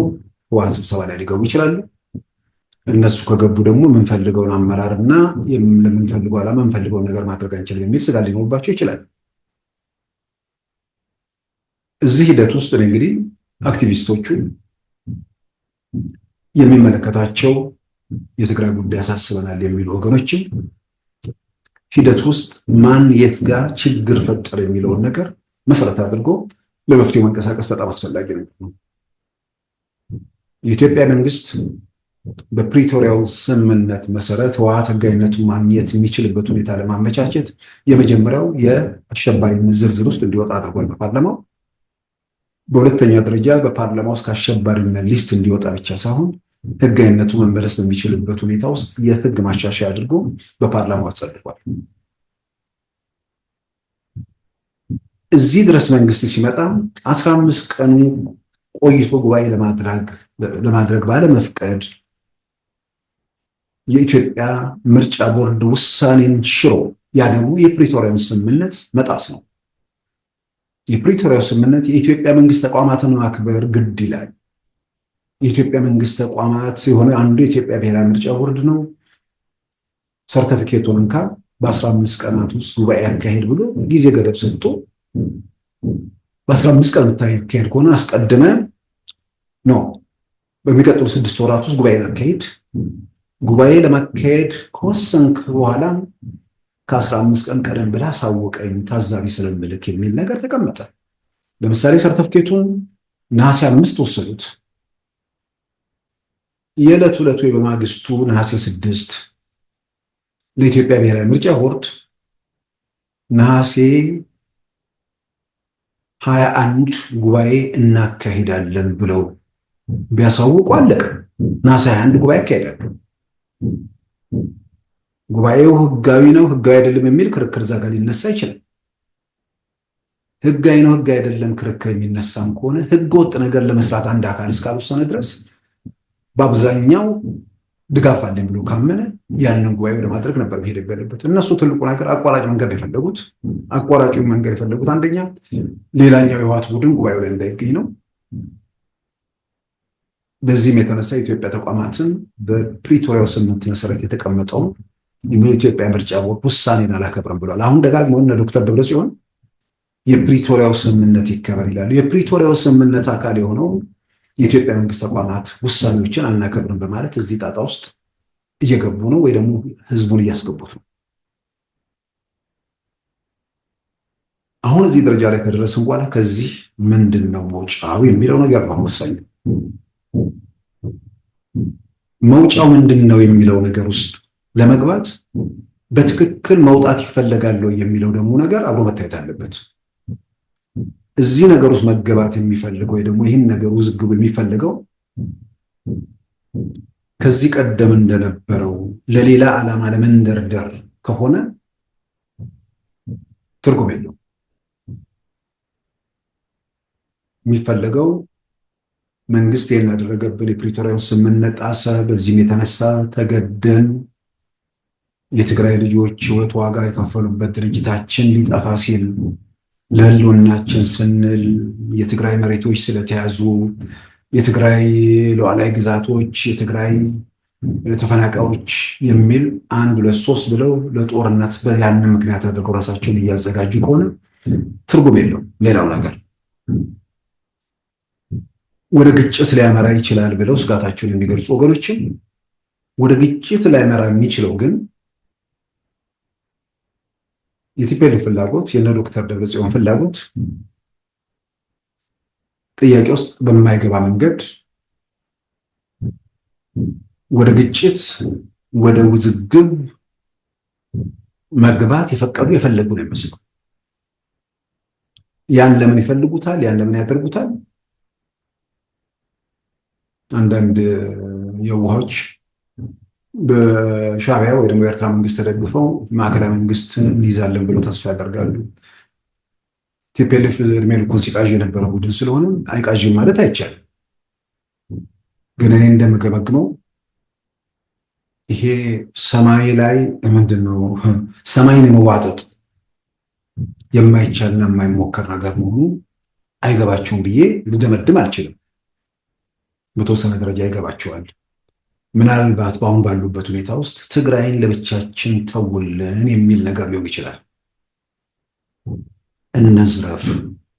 ህወሓት ስብሰባ ላይ ሊገቡ ይችላሉ። እነሱ ከገቡ ደግሞ የምንፈልገውን አመራርና ለምንፈልገው ዓላማ የምንፈልገውን ነገር ማድረግ አንችልም የሚል ስጋት ሊኖርባቸው ይችላል። እዚህ ሂደት ውስጥ እንግዲህ አክቲቪስቶቹ የሚመለከታቸው የትግራይ ጉዳይ ያሳስበናል የሚሉ ወገኖችም ሂደት ውስጥ ማን የት ጋር ችግር ፈጠረ የሚለውን ነገር መሰረት አድርጎ ለመፍትሄው መንቀሳቀስ በጣም አስፈላጊ ነገር ነው። የኢትዮጵያ መንግስት በፕሪቶሪያው ስምምነት መሰረት ህወሓት ህጋዊነቱን ማግኘት የሚችልበት ሁኔታ ለማመቻቸት የመጀመሪያው የአሸባሪነት ዝርዝር ውስጥ እንዲወጣ አድርጓል በፓርላማው። በሁለተኛ ደረጃ በፓርላማ ውስጥ ከአሸባሪነት ሊስት እንዲወጣ ብቻ ሳይሆን ህጋዊነቱ መመለስ በሚችልበት ሁኔታ ውስጥ የህግ ማሻሻያ አድርጎ በፓርላማው አጸድቋል። እዚህ ድረስ መንግስት ሲመጣ 15 ቀኑ ቆይቶ ጉባኤ ለማድረግ ባለመፍቀድ የኢትዮጵያ ምርጫ ቦርድ ውሳኔን ሽሮ ያ ደግሞ የፕሪቶሪያን ስምምነት መጣስ ነው። የፕሪቶሪያው ስምምነት የኢትዮጵያ መንግስት ተቋማትን ማክበር ግድ ይላል። የኢትዮጵያ መንግስት ተቋማት የሆነ አንዱ የኢትዮጵያ ብሔራዊ ምርጫ ቦርድ ነው። ሰርተፊኬቱን እንካ በ15 ቀናት ውስጥ ጉባኤ ያካሄድ ብሎ ጊዜ ገደብ ሰጥቶ በ15 ቀን የምታካሄድ ከሆነ አስቀድመ ነው በሚቀጥሉ 6 ወራት ውስጥ ጉባኤ ያካሄድ። ጉባኤ ለማካሄድ ከወሰንክ በኋላ ከ15 ቀን ቀደም ብላ ሳወቀኝ ታዛቢ ስለምልክ የሚል ነገር ተቀመጠ። ለምሳሌ ሰርተፊኬቱን ነሐሴ 5 ወሰዱት። የዕለት ወይ በማግስቱ ነሐሴ 6 ለኢትዮጵያ ብሔራዊ ምርጫ ቦርድ ነሐሴ 21 ጉባኤ እናካሂዳለን ብለው ቢያሳውቁ አለቀ። ነሐሴ 21 ጉባኤ ያካሂዳሉ። ጉባኤው ህጋዊ ነው ህጋዊ አይደለም የሚል ክርክር እዛ ጋር ሊነሳ ይችላል። ህጋዊ ነው ህጋዊ አይደለም ክርክር የሚነሳም ከሆነ ህገ ወጥ ነገር ለመስራት አንድ አካል እስካልወሰነ ድረስ በአብዛኛው ድጋፍ አለኝ ብሎ ካመነ ያንን ጉባኤ ለማድረግ ነበር መሄድ ያለበት። እነሱ ትልቁ ነገር አቋራጭ መንገድ የፈለጉት። አቋራጩ መንገድ የፈለጉት አንደኛ ሌላኛው የህወሓት ቡድን ጉባኤው ላይ እንዳይገኝ ነው። በዚህም የተነሳ የኢትዮጵያ ተቋማትን በፕሪቶሪያው ስምምነት መሰረት የተቀመጠውን የኢትዮጵያ ምርጫ ቦርድ ውሳኔን አላከብረም ብሏል። አሁን ደጋግመው እነ ዶክተር ደብረጽዮን የፕሪቶሪያው ስምምነት ይከበር ይላሉ። የፕሪቶሪያው ስምምነት አካል የሆነው የኢትዮጵያ መንግስት ተቋማት ውሳኔዎችን አናከብርም በማለት እዚህ ጣጣ ውስጥ እየገቡ ነው፣ ወይ ደግሞ ህዝቡን እያስገቡት ነው። አሁን እዚህ ደረጃ ላይ ከደረስን በኋላ ከዚህ ምንድን ነው መውጫው የሚለው ነገር ነው ወሳኝ። መውጫው ምንድን ነው የሚለው ነገር ውስጥ ለመግባት በትክክል መውጣት ይፈለጋል የሚለው ደግሞ ነገር አብሮ መታየት አለበት። እዚህ ነገር ውስጥ መገባት የሚፈልገው ወይ ደግሞ ይህን ነገር ውዝግብ የሚፈልገው ከዚህ ቀደም እንደነበረው ለሌላ ዓላማ ለመንደርደር ከሆነ ትርጉም የለውም። የሚፈለገው መንግስት ይህን ያደረገብን የፕሪቶሪያው ስምምነት ጣሰ፣ በዚህም የተነሳ ተገደን የትግራይ ልጆች ህይወት ዋጋ የከፈሉበት ድርጅታችን ሊጠፋ ሲል ለህልውናችን ስንል የትግራይ መሬቶች ስለተያዙ የትግራይ ሉዓላዊ ግዛቶች የትግራይ ተፈናቃዮች የሚል 1 2 3 ብለው ለጦርነት ያንን ምክንያት አድርገው ራሳቸውን እያዘጋጁ ከሆነ ትርጉም የለውም። ሌላው ነገር ወደ ግጭት ሊያመራ ይችላል ብለው ስጋታቸውን የሚገልጹ ወገኖችም ወደ ግጭት ሊያመራ የሚችለው ግን የቲፒኤልኤፍ ፍላጎት የነ ዶክተር ደብረጽዮን ፍላጎት ጥያቄ ውስጥ በማይገባ መንገድ ወደ ግጭት ወደ ውዝግብ መግባት የፈለጉ ነው የሚመስለው። ያን ለምን ይፈልጉታል? ያን ለምን ያደርጉታል? አንዳንድ የውሃዎች በሻዕቢያ ወይ ደግሞ የኤርትራ መንግስት ተደግፈው ማዕከላዊ መንግስት እንይዛለን ብለው ተስፋ ያደርጋሉ። ቲፒኤልኤፍ እድሜ ልኩን ሲቃዥ የነበረ ቡድን ስለሆነ አይቃዥም ማለት አይቻልም። ግን እኔ እንደምገመግመው ይሄ ሰማይ ላይ ምንድነው ሰማይን የመዋጠጥ የማይቻልና የማይሞከር ነገር መሆኑ አይገባቸውም ብዬ ልደመድም አልችልም። በተወሰነ ደረጃ ይገባቸዋል። ምናልባት በአሁን ባሉበት ሁኔታ ውስጥ ትግራይን ለብቻችን ተውልን የሚል ነገር ሊሆን ይችላል። እነዝረፍ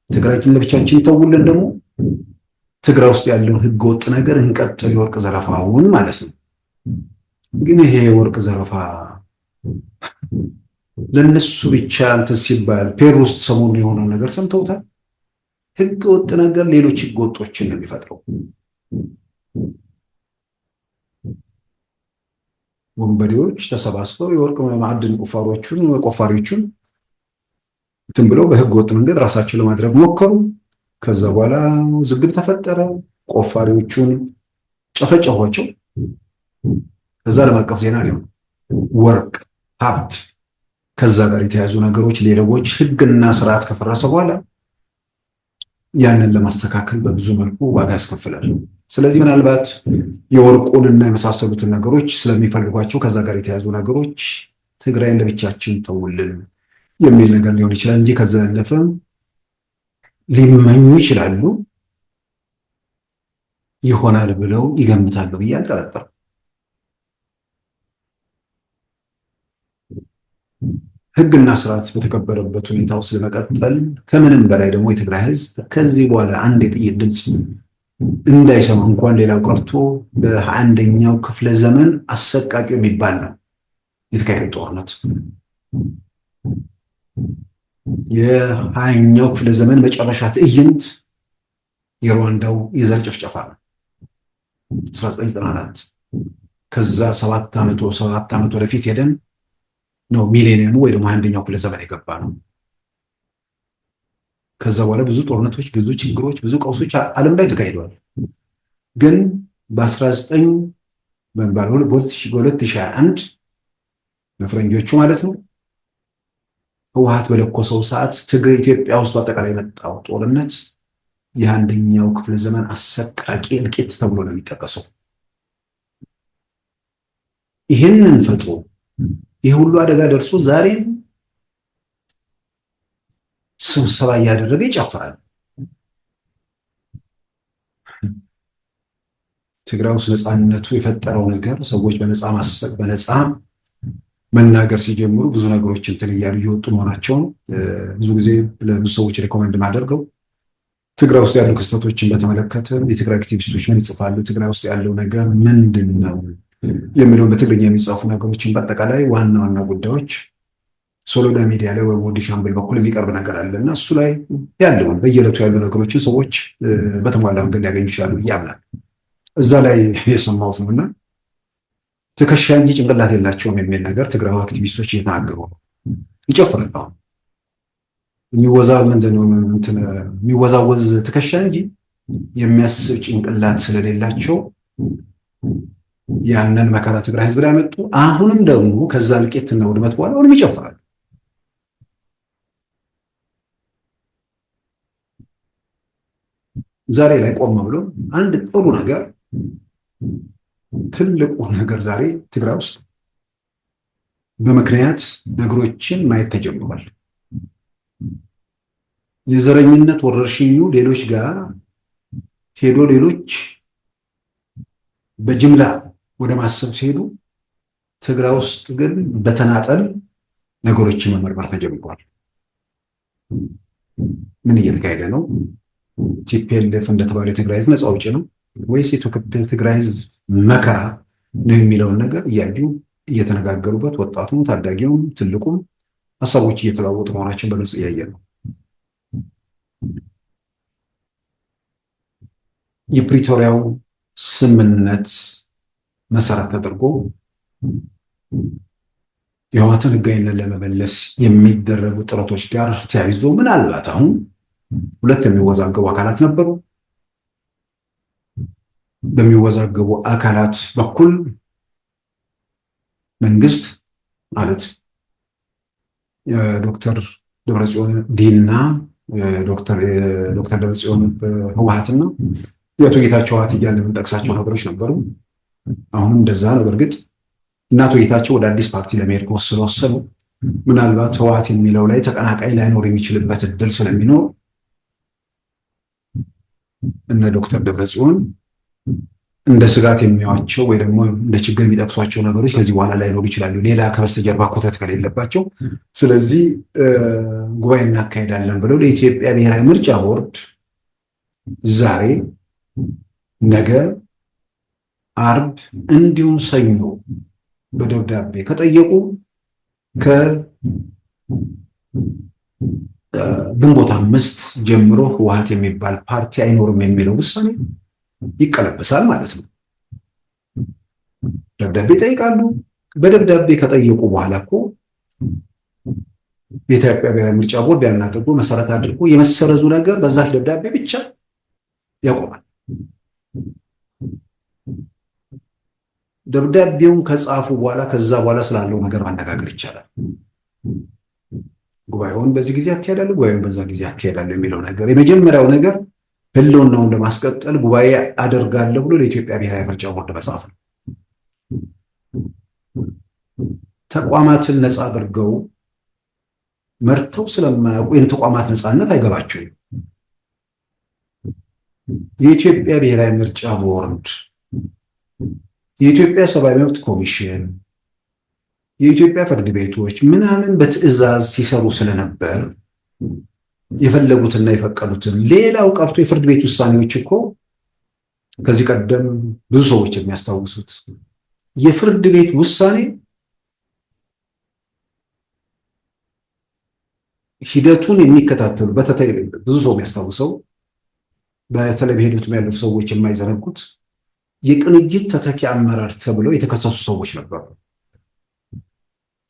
ትግራይን ለብቻችን ተውልን ደግሞ ትግራይ ውስጥ ያለውን ህገወጥ ነገር እንቀጥል፣ የወርቅ ዘረፋውን ማለት ነው። ግን ይሄ የወርቅ ዘረፋ ለነሱ ብቻ እንትን ሲባል ፔሩ ውስጥ ሰሞኑን የሆነው ነገር ሰምተውታል። ህገወጥ ነገር ሌሎች ህገወጦችን ነው የሚፈጥረው። ወንበዴዎች ተሰባስበው የወርቅ ማዕድን ቆፋሪዎቹን እንትን ብለው በህገ ወጥ መንገድ ራሳቸውን ለማድረግ ሞከሩ። ከዛ በኋላ ውዝግብ ተፈጠረ። ቆፋሪዎቹን ጨፈጨፏቸው። ከዛ ዓለም አቀፍ ዜና ነው። ወርቅ፣ ሀብት፣ ከዛ ጋር የተያዙ ነገሮች፣ ሌሎች ህግና ስርዓት ከፈረሰ በኋላ ያንን ለማስተካከል በብዙ መልኩ ዋጋ ያስከፍላል። ስለዚህ ምናልባት የወርቁንና የመሳሰሉትን ነገሮች ስለሚፈልጓቸው ከዛ ጋር የተያዙ ነገሮች ትግራይን ለብቻችን ተውልን የሚል ነገር ሊሆን ይችላል እንጂ ከዛ ያለፈ ሊመኙ ይችላሉ። ይሆናል ብለው ይገምታሉ ብዬ አልጠረጠርም። ህግና ስርዓት በተከበረበት ሁኔታ ውስጥ ለመቀጠል ከምንም በላይ ደግሞ የትግራይ ህዝብ ከዚህ በኋላ አንድ የጥይት ድምፅ እንዳይሰማ እንኳን ሌላው ቀርቶ በ21ኛው ክፍለ ዘመን አሰቃቂ የሚባል ነው የተካሄደ ጦርነት። የ20ኛው ክፍለ ዘመን መጨረሻ ትዕይንት የሩዋንዳው የዘር ጭፍጨፋ ነው 1994። ከዛ 7 ዓመት ወደፊት ሄደን ነው ሚሌኒየሙ ወይ ደግሞ 21ኛው ክፍለ ዘመን የገባ ነው። ከዛ በኋላ ብዙ ጦርነቶች፣ ብዙ ችግሮች፣ ብዙ ቀውሶች ዓለም ላይ ተካሂደዋል። ግን በ2021 በፈረንጆቹ ማለት ነው ህወሓት በለኮሰው ሰዓት ኢትዮጵያ ውስጥ በአጠቃላይ የመጣው ጦርነት የ21ኛው ክፍለ ዘመን አሰቃቂ እልቂት ተብሎ ነው የሚጠቀሰው። ይህንን ፈጥሮ ይህ ሁሉ አደጋ ደርሶ ዛሬም ስብሰባ እያደረገ ይጨፍራል። ትግራይ ውስጥ ነፃነቱ የፈጠረው ነገር ሰዎች በነፃ ማሰብ በነፃ መናገር ሲጀምሩ ብዙ ነገሮች እንትን እያሉ እየወጡ መሆናቸውን ብዙ ጊዜ ለብዙ ሰዎች ሪኮመንድ ማደርገው ትግራይ ውስጥ ያሉ ክስተቶችን በተመለከተ የትግራይ አክቲቪስቶች ምን ይጽፋሉ፣ ትግራይ ውስጥ ያለው ነገር ምንድን ነው የሚለውን በትግርኛ የሚጻፉ ነገሮችን በአጠቃላይ ዋና ዋና ጉዳዮች ሶሎዳ ሚዲያ ላይ ወይ ወዲ ሻምበል በኩል የሚቀርብ ነገር አለና እሱ ላይ ያለውን በየዕለቱ ያሉ ነገሮችን ሰዎች በተሟላ መንገድ ሊያገኙ ይችላሉ ብዬ አምናለሁ። እዛ ላይ የሰማሁት ነውና ትከሻ እንጂ ጭንቅላት የላቸውም የሚል ነገር ትግራዊ አክቲቪስቶች እየተናገሩ ነው። ይጨፍራሉ። የሚወዛወዝ ትከሻ እንጂ የሚያስብ ጭንቅላት ስለሌላቸው ያንን መከራ ትግራይ ህዝብ ላይ መጡ። አሁንም ደግሞ ከዛ እልቂትና ውድመት በኋላ አሁንም ይጨፍራሉ። ዛሬ ላይ ቆም ብሎ አንድ ጥሩ ነገር ትልቁ ነገር ዛሬ ትግራይ ውስጥ በምክንያት ነገሮችን ማየት ተጀምሯል። የዘረኝነት ወረርሽኙ ሌሎች ጋር ሄዶ ሌሎች በጅምላ ወደ ማሰብ ሲሄዱ ትግራይ ውስጥ ግን በተናጠል ነገሮችን መመርመር ተጀምሯል። ምን እየተካሄደ ነው? ቲፒኤልኤፍ እንደተባለ የትግራይ ህዝብ ነፃ አውጪ ነው ወይስ የትግራይ ህዝብ መከራ ነው የሚለውን ነገር እያዩ እየተነጋገሩበት ወጣቱም ታዳጊውም ትልቁም ሀሳቦች እየተለዋወጡ መሆናቸውን በግልጽ እያየ ነው። የፕሪቶሪያው ስምምነት መሰረት ተደርጎ የህወሓትን ህጋዊነት ለመመለስ የሚደረጉ ጥረቶች ጋር ተያይዞ ምናልባት አሁን ሁለት የሚወዛገቡ አካላት ነበሩ። በሚወዛገቡ አካላት በኩል መንግስት ማለት የዶክተር ደብረጽዮን ዲና ዶክተር ደብረጽዮን ህወሓትና የአቶ ጌታቸው ህወሓት እያልን የምንጠቅሳቸው ነገሮች ነበሩ። አሁንም እንደዛ ነው። በእርግጥ እና አቶ ጌታቸው ወደ አዲስ ፓርቲ ለመሄድ ከወሰኑ ምናልባት ህወሓት የሚለው ላይ ተቀናቃይ ላይኖር የሚችልበት እድል ስለሚኖር እነ ዶክተር ደብረጽዮን እንደ ስጋት የሚያዩዋቸው ወይ ደግሞ እንደ ችግር የሚጠቅሷቸው ነገሮች ከዚህ በኋላ ላይኖሩ ይችላሉ፣ ሌላ ከበስተጀርባ ኮተት ከሌለባቸው። ስለዚህ ጉባኤ እናካሄዳለን ብለው ለኢትዮጵያ ብሔራዊ ምርጫ ቦርድ ዛሬ፣ ነገ፣ አርብ እንዲሁም ሰኞ በደብዳቤ ከጠየቁ ከግንቦት 5 ጀምሮ ህወሓት የሚባል ፓርቲ አይኖርም የሚለው ውሳኔ ይቀለበሳል ማለት ነው። ደብዳቤ ይጠይቃሉ። በደብዳቤ ከጠየቁ በኋላ እኮ የኢትዮጵያ ብሔራዊ ምርጫ ቦርድ ያን አድርጎ መሰረት አድርጎ የመሰረዙ ነገር በዛች ደብዳቤ ብቻ ያቆማል። ደብዳቤውን ከጻፉ በኋላ ከዛ በኋላ ስላለው ነገር ማነጋገር ይቻላል። ጉባኤውን በዚህ ጊዜ አካሄዳለሁ፣ ጉባኤውን በዛ ጊዜ አካሄዳለሁ የሚለው ነገር የመጀመሪያው ነገር ህልውናውን ለማስቀጠል ጉባኤ አደርጋለሁ ብሎ ለኢትዮጵያ ብሔራዊ ምርጫ ቦርድ መጻፍ ነው። ተቋማትን ነፃ አድርገው መርተው ስለማያውቁ የተቋማት ነፃነት አይገባቸውም። የኢትዮጵያ ብሔራዊ ምርጫ ቦርድ፣ የኢትዮጵያ ሰብአዊ መብት ኮሚሽን፣ የኢትዮጵያ ፍርድ ቤቶች ምናምን በትዕዛዝ ሲሰሩ ስለነበር የፈለጉትና የፈቀዱትን ሌላው ቀርቶ የፍርድ ቤት ውሳኔዎች እኮ ከዚህ ቀደም ብዙ ሰዎች የሚያስታውሱት የፍርድ ቤት ውሳኔ ሂደቱን የሚከታተሉ ብዙ ሰው የሚያስታውሰው በተለይ በሂደቱም ያለፉ ሰዎች የማይዘነጉት የቅንጅት ተተኪ አመራር ተብለው የተከሰሱ ሰዎች ነበሩ።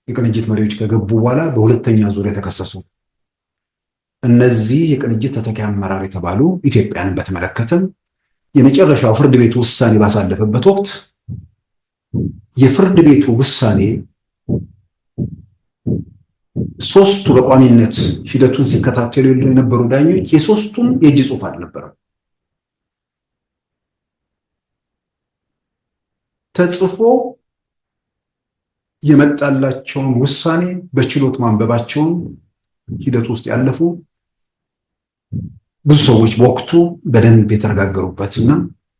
የቅንጅት መሪዎች ከገቡ በኋላ በሁለተኛ ዙር የተከሰሱ እነዚህ የቅንጅት ተተኪ አመራር የተባሉ ኢትዮጵያንን በተመለከተ የመጨረሻው ፍርድ ቤቱ ውሳኔ ባሳለፈበት ወቅት የፍርድ ቤቱ ውሳኔ ሶስቱ በቋሚነት ሂደቱን ሲከታተሉ የነበሩ ዳኞች የሶስቱም የእጅ ጽሑፍ አልነበረም። ተጽፎ የመጣላቸውን ውሳኔ በችሎት ማንበባቸውን ሂደቱ ውስጥ ያለፉ ብዙ ሰዎች በወቅቱ በደንብ የተነጋገሩበትና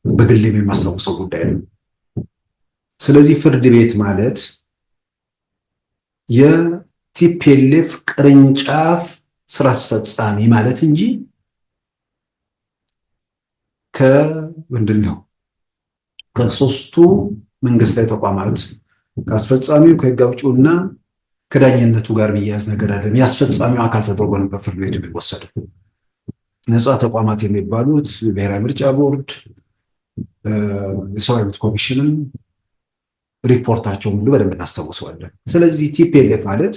በግል የማስታውሰው ጉዳይ ነው። ስለዚህ ፍርድ ቤት ማለት የቲፒኤልኤፍ ቅርንጫፍ ስራ አስፈጻሚ ማለት እንጂ ከምንድነው ከሶስቱ መንግስታዊ ተቋማት ከአስፈጻሚው ከህግ አውጪውና ከዳኝነቱ ጋር ቢያያዝ ነገር አይደለም። የአስፈጻሚው አካል ተደርጎ ነበር ፍርድ ቤቱ የሚወሰደው። ነፃ ተቋማት የሚባሉት ብሔራዊ ምርጫ ቦርድ፣ የሰብአዊ መብት ኮሚሽንም ሪፖርታቸውን ሁሉ በደንብ እናስታውሰዋለን። ስለዚህ ቲፒኤልኤፍ ማለት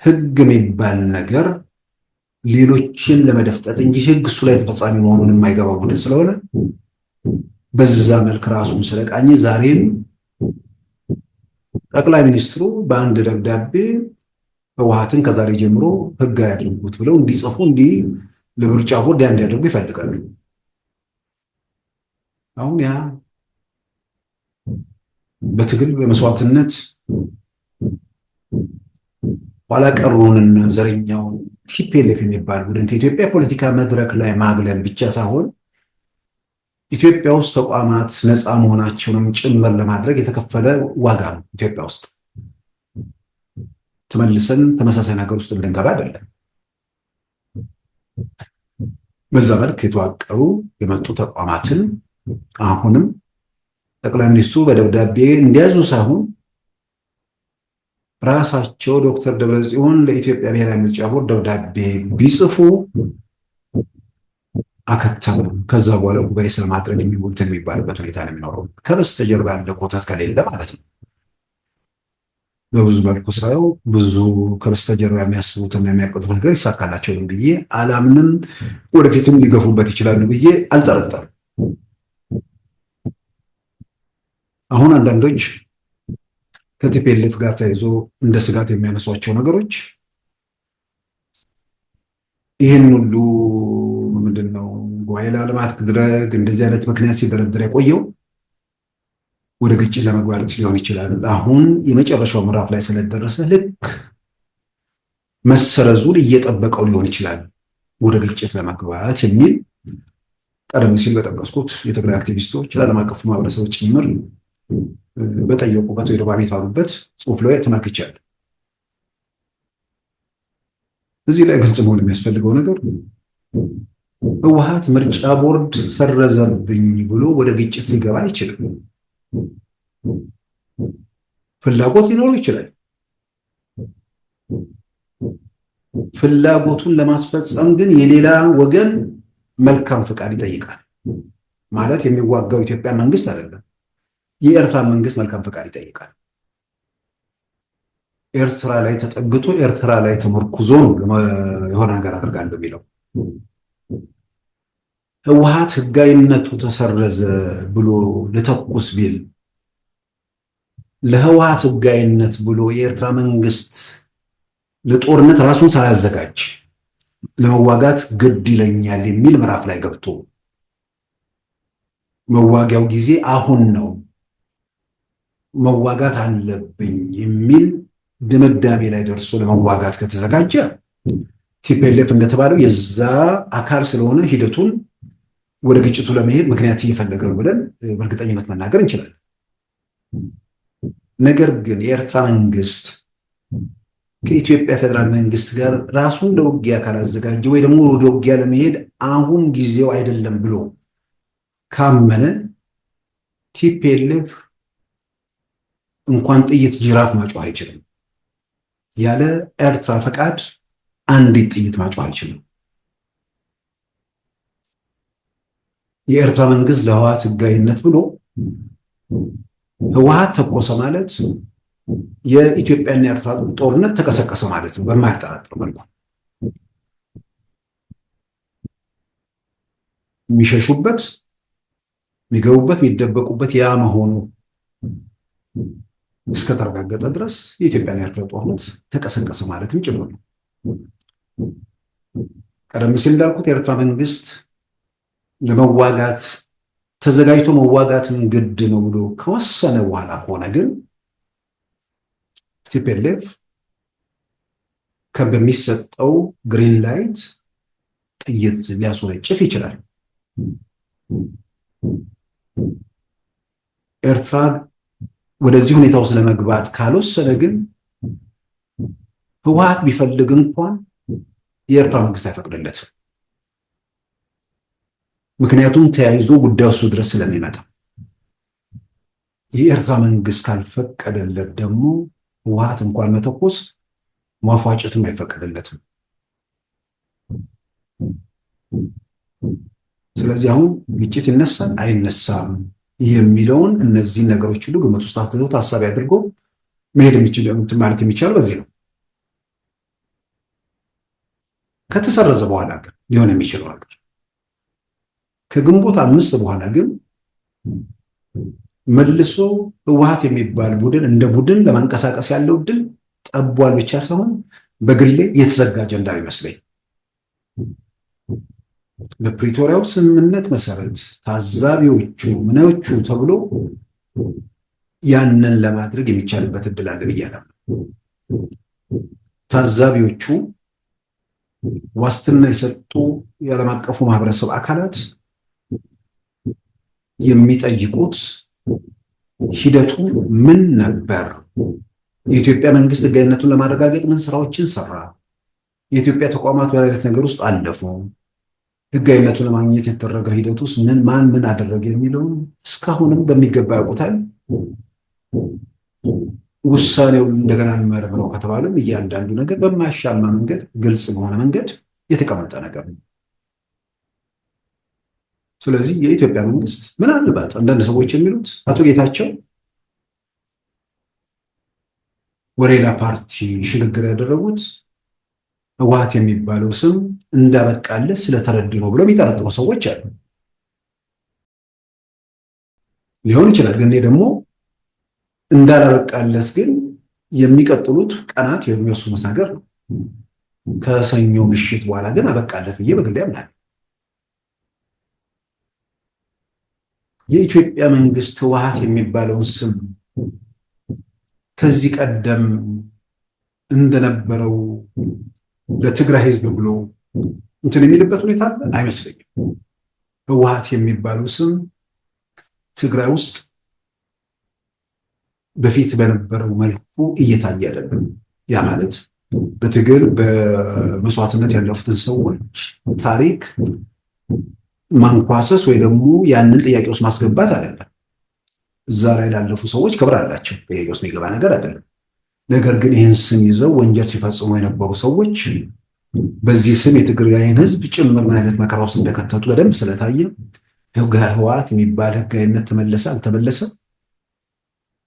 ህግ የሚባል ነገር ሌሎችን ለመደፍጠጥ እንጂ ህግ እሱ ላይ ተፈጻሚ መሆኑን የማይገባው ቡድን ስለሆነ በዛ መልክ ራሱን ስለቃኘ ዛሬም ጠቅላይ ሚኒስትሩ በአንድ ደብዳቤ ህወሓትን ከዛሬ ጀምሮ ህግ ያድርጉት ብለው እንዲጽፉ ለምርጫ ቦርድ እንዲያደርጉ ይፈልጋሉ። አሁን ያ በትግል በመስዋዕትነት ኋላ ቀሩንና ዘረኛውን ቲፒኤልኤፍ የሚባል ቡድን ከኢትዮጵያ ፖለቲካ መድረክ ላይ ማግለል ብቻ ሳይሆን ኢትዮጵያ ውስጥ ተቋማት ነፃ መሆናቸውንም ጭምር ለማድረግ የተከፈለ ዋጋ ነው። ኢትዮጵያ ውስጥ ተመልሰን ተመሳሳይ ነገር ውስጥ እንድንገባ አይደለም። በዛ መልክ የተዋቀሩ የመጡ ተቋማትን አሁንም ጠቅላይ ሚኒስትሩ በደብዳቤ እንዲያዙ ሳይሆን ራሳቸው ዶክተር ደብረጽዮን ለኢትዮጵያ ብሔራዊ ምርጫ ቦርድ ደብዳቤ ቢጽፉ አከተሙ። ከዛ በኋላ ጉባኤ ስለማድረግ የሚባልበት ሁኔታ ነው የሚኖረው። ከበስተጀርባ ያለ ኮተት ከሌለ ማለት ነው። በብዙ መልኩ ሳየው ብዙ ከበስተጀርባ የሚያስቡትና የሚያቀዱት ነገር ይሳካላቸውም ብዬ አላምንም። ወደፊትም ሊገፉበት ይችላሉ ብዬ አልጠረጠርም። አሁን አንዳንዶች ከቲፒኤልኤፍ ጋር ተያይዞ እንደ ስጋት የሚያነሷቸው ነገሮች ይህን ሁሉ ምንድነው ጉባኤ ላለማድረግ እንደዚህ አይነት ምክንያት ሲደረድር የቆየው ወደ ግጭት ለመግባት ሊሆን ይችላል። አሁን የመጨረሻው ምዕራፍ ላይ ስለደረሰ ልክ መሰረዙን እየጠበቀው ሊሆን ይችላል ወደ ግጭት ለመግባት የሚል ቀደም ሲል በጠቀስኩት የትግራይ አክቲቪስቶች ለዓለም አቀፉ ማህበረሰብ ጭምር በጠየቁበት ወይ ባቤት ባሉበት ጽሁፍ ላይ ተመልክቻለሁ። እዚህ ላይ ግልጽ መሆን የሚያስፈልገው ነገር ህወሓት ምርጫ ቦርድ ሰረዘብኝ ብሎ ወደ ግጭት ሊገባ አይችልም። ፍላጎት ሊኖረው ይችላል። ፍላጎቱን ለማስፈጸም ግን የሌላ ወገን መልካም ፍቃድ ይጠይቃል። ማለት የሚዋጋው ኢትዮጵያ መንግስት አይደለም፣ የኤርትራ መንግስት መልካም ፍቃድ ይጠይቃል። ኤርትራ ላይ ተጠግቶ ኤርትራ ላይ ተመርኩዞ ነው የሆነ ነገር አድርጋለሁ የሚለው። ህወሓት ህጋዊነቱ ተሰረዘ ብሎ ለተኩስ ቢል ለህወሓት ህጋዊነት ብሎ የኤርትራ መንግስት ለጦርነት ራሱን ሳያዘጋጅ ለመዋጋት ግድ ይለኛል የሚል ምዕራፍ ላይ ገብቶ መዋጊያው ጊዜ አሁን ነው መዋጋት አለብኝ የሚል ድምዳሜ ላይ ደርሶ ለመዋጋት ከተዘጋጀ ቲፒኤልኤፍ እንደተባለው የዛ አካል ስለሆነ ሂደቱን ወደ ግጭቱ ለመሄድ ምክንያት እየፈለገ ነው ብለን በእርግጠኝነት መናገር እንችላለን። ነገር ግን የኤርትራ መንግስት ከኢትዮጵያ ፌደራል መንግስት ጋር ራሱን ለውጊያ ካላዘጋጀ ወይ ደግሞ ወደ ውጊያ ለመሄድ አሁን ጊዜው አይደለም ብሎ ካመነ ቲፒኤልኤፍ እንኳን ጥይት ጅራፍ ማጮህ አይችልም። ያለ ኤርትራ ፈቃድ አንዲት ጥይት ማጮህ አይችልም። የኤርትራ መንግስት ለህወሓት ህጋዊነት ብሎ ህወሓት ተኮሰ ማለት የኢትዮጵያና የኤርትራ ጦርነት ተቀሰቀሰ ማለት ነው በማያጠራጥር መልኩ። የሚሸሹበት የሚገቡበት የሚደበቁበት ያ መሆኑ እስከተረጋገጠ ድረስ የኢትዮጵያና የኤርትራ ጦርነት ተቀሰቀሰ ማለትም ጭምር ነው። ቀደም ሲል እንዳልኩት የኤርትራ መንግስት ለመዋጋት ተዘጋጅቶ መዋጋትን ግድ ነው ብሎ ከወሰነ በኋላ ከሆነ ግን ቲፒኤልኤፍ በሚሰጠው ግሪን ላይት ጥይት ሊያስወነጭፍ ይችላል። ኤርትራ ወደዚህ ሁኔታ ውስጥ ለመግባት ካልወሰነ ግን ህወሓት ቢፈልግ እንኳን የኤርትራ መንግስት አይፈቅድለትም። ምክንያቱም ተያይዞ ጉዳዩ እሱ ድረስ ስለሚመጣ የኤርትራ መንግስት ካልፈቀደለት ደግሞ ህወሓት እንኳን መተኮስ ማፏጨትም አይፈቀድለትም። ስለዚህ አሁን ግጭት ይነሳል አይነሳም የሚለውን እነዚህን ነገሮች ሁሉ ግምት ውስጥ አስገብቶ ታሳቢ አድርጎ መሄድ ማለት የሚቻል በዚህ ነው። ከተሰረዘ በኋላ ግን ሊሆን የሚችለው ነገር ከግንቦት 5 በኋላ ግን መልሶ ህወሓት የሚባል ቡድን እንደ ቡድን ለማንቀሳቀስ ያለው እድል ጠቧል ብቻ ሳይሆን በግሌ የተዘጋ አጀንዳ ይመስለኝ። በፕሪቶሪያው ስምምነት መሰረት ታዛቢዎቹ ምኖቹ ተብሎ ያንን ለማድረግ የሚቻልበት እድል አለ ብያለሁ። ታዛቢዎቹ ዋስትና የሰጡ የዓለም አቀፉ ማህበረሰብ አካላት የሚጠይቁት ሂደቱ ምን ነበር? የኢትዮጵያ መንግስት ህጋዊነቱን ለማረጋገጥ ምን ስራዎችን ሰራ? የኢትዮጵያ ተቋማት በሌላ ነገር ውስጥ አለፉ? ህጋዊነቱን ለማግኘት የተደረገ ሂደት ውስጥ ማን ምን አደረገ የሚለው እስካሁንም በሚገባ ያውቁታል። ውሳኔው እንደገና እንመርምረው ከተባለም እያንዳንዱ ነገር በማያሻማ መንገድ ግልጽ በሆነ መንገድ የተቀመጠ ነገር ነው። ስለዚህ የኢትዮጵያ መንግስት ምናልባት አንዳንድ ሰዎች የሚሉት አቶ ጌታቸው ወደ ሌላ ፓርቲ ሽግግር ያደረጉት ህወሓት የሚባለው ስም እንዳበቃለት ስለተረዱ ነው ብለው የሚጠረጥሩ ሰዎች አሉ። ሊሆን ይችላል። ግን ደግሞ እንዳላበቃለት ግን የሚቀጥሉት ቀናት የሚወስኑት ነገር ነው። ከሰኞ ምሽት በኋላ ግን አበቃለት ብዬ በግሌ አምናለሁ። የኢትዮጵያ መንግስት ህወሓት የሚባለውን ስም ከዚህ ቀደም እንደነበረው ለትግራይ ህዝብ ብሎ እንትን የሚልበት ሁኔታ አለ አይመስለኝም። ህወሓት የሚባለው ስም ትግራይ ውስጥ በፊት በነበረው መልኩ እየታየ አይደለም። ያ ማለት በትግል በመስዋዕትነት ያለፉትን ሰዎች ታሪክ ማንኳሰስ ወይ ደግሞ ያንን ጥያቄ ውስጥ ማስገባት አይደለም። እዛ ላይ ላለፉ ሰዎች ክብር አላቸው። ጥያቄ ውስጥ የሚገባ ነገር አይደለም። ነገር ግን ይህን ስም ይዘው ወንጀል ሲፈጽሙ የነበሩ ሰዎች በዚህ ስም የትግራይን ህዝብ ጭምር ምን አይነት መከራ ውስጥ እንደከተቱ በደንብ ስለታየ ህወሓት የሚባል ህጋዊነት ተመለሰ አልተመለሰ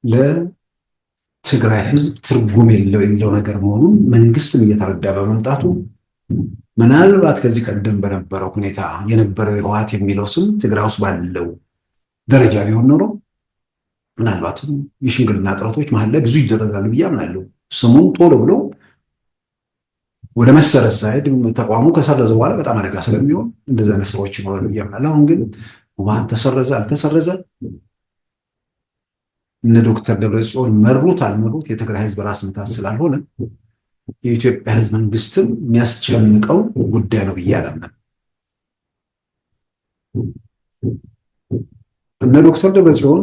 ለትግራይ ህዝብ ትርጉም የሌለው ነገር መሆኑን መንግስትም እየተረዳ በመምጣቱ ምናልባት ከዚህ ቀደም በነበረው ሁኔታ የነበረው ህወሓት የሚለው ስም ትግራይ ውስጥ ባለው ደረጃ ቢሆን ኖሮ ምናልባትም የሽምግልና ጥረቶች መሀል ላይ ብዙ ይደረጋሉ ብዬ አምናለሁ። ስሙን ቶሎ ብሎ ወደ መሰረት ሳይድ ተቋሙ ከሰረዘ በኋላ በጣም አደጋ ስለሚሆን እንደዚህ አይነት ስራዎች ይኖራሉ ብዬ አምናለሁ። አሁን ግን ህወሓት ተሰረዘ አልተሰረዘ፣ እነ ዶክተር ደብረጽዮን መሩት አልመሩት የትግራይ ህዝብ ራስ ምታት ስላልሆነ የኢትዮጵያ ህዝብ መንግስትም የሚያስጨንቀው ጉዳይ ነው ብዬ አላምንም። እነ ዶክተር ደብረጽዮን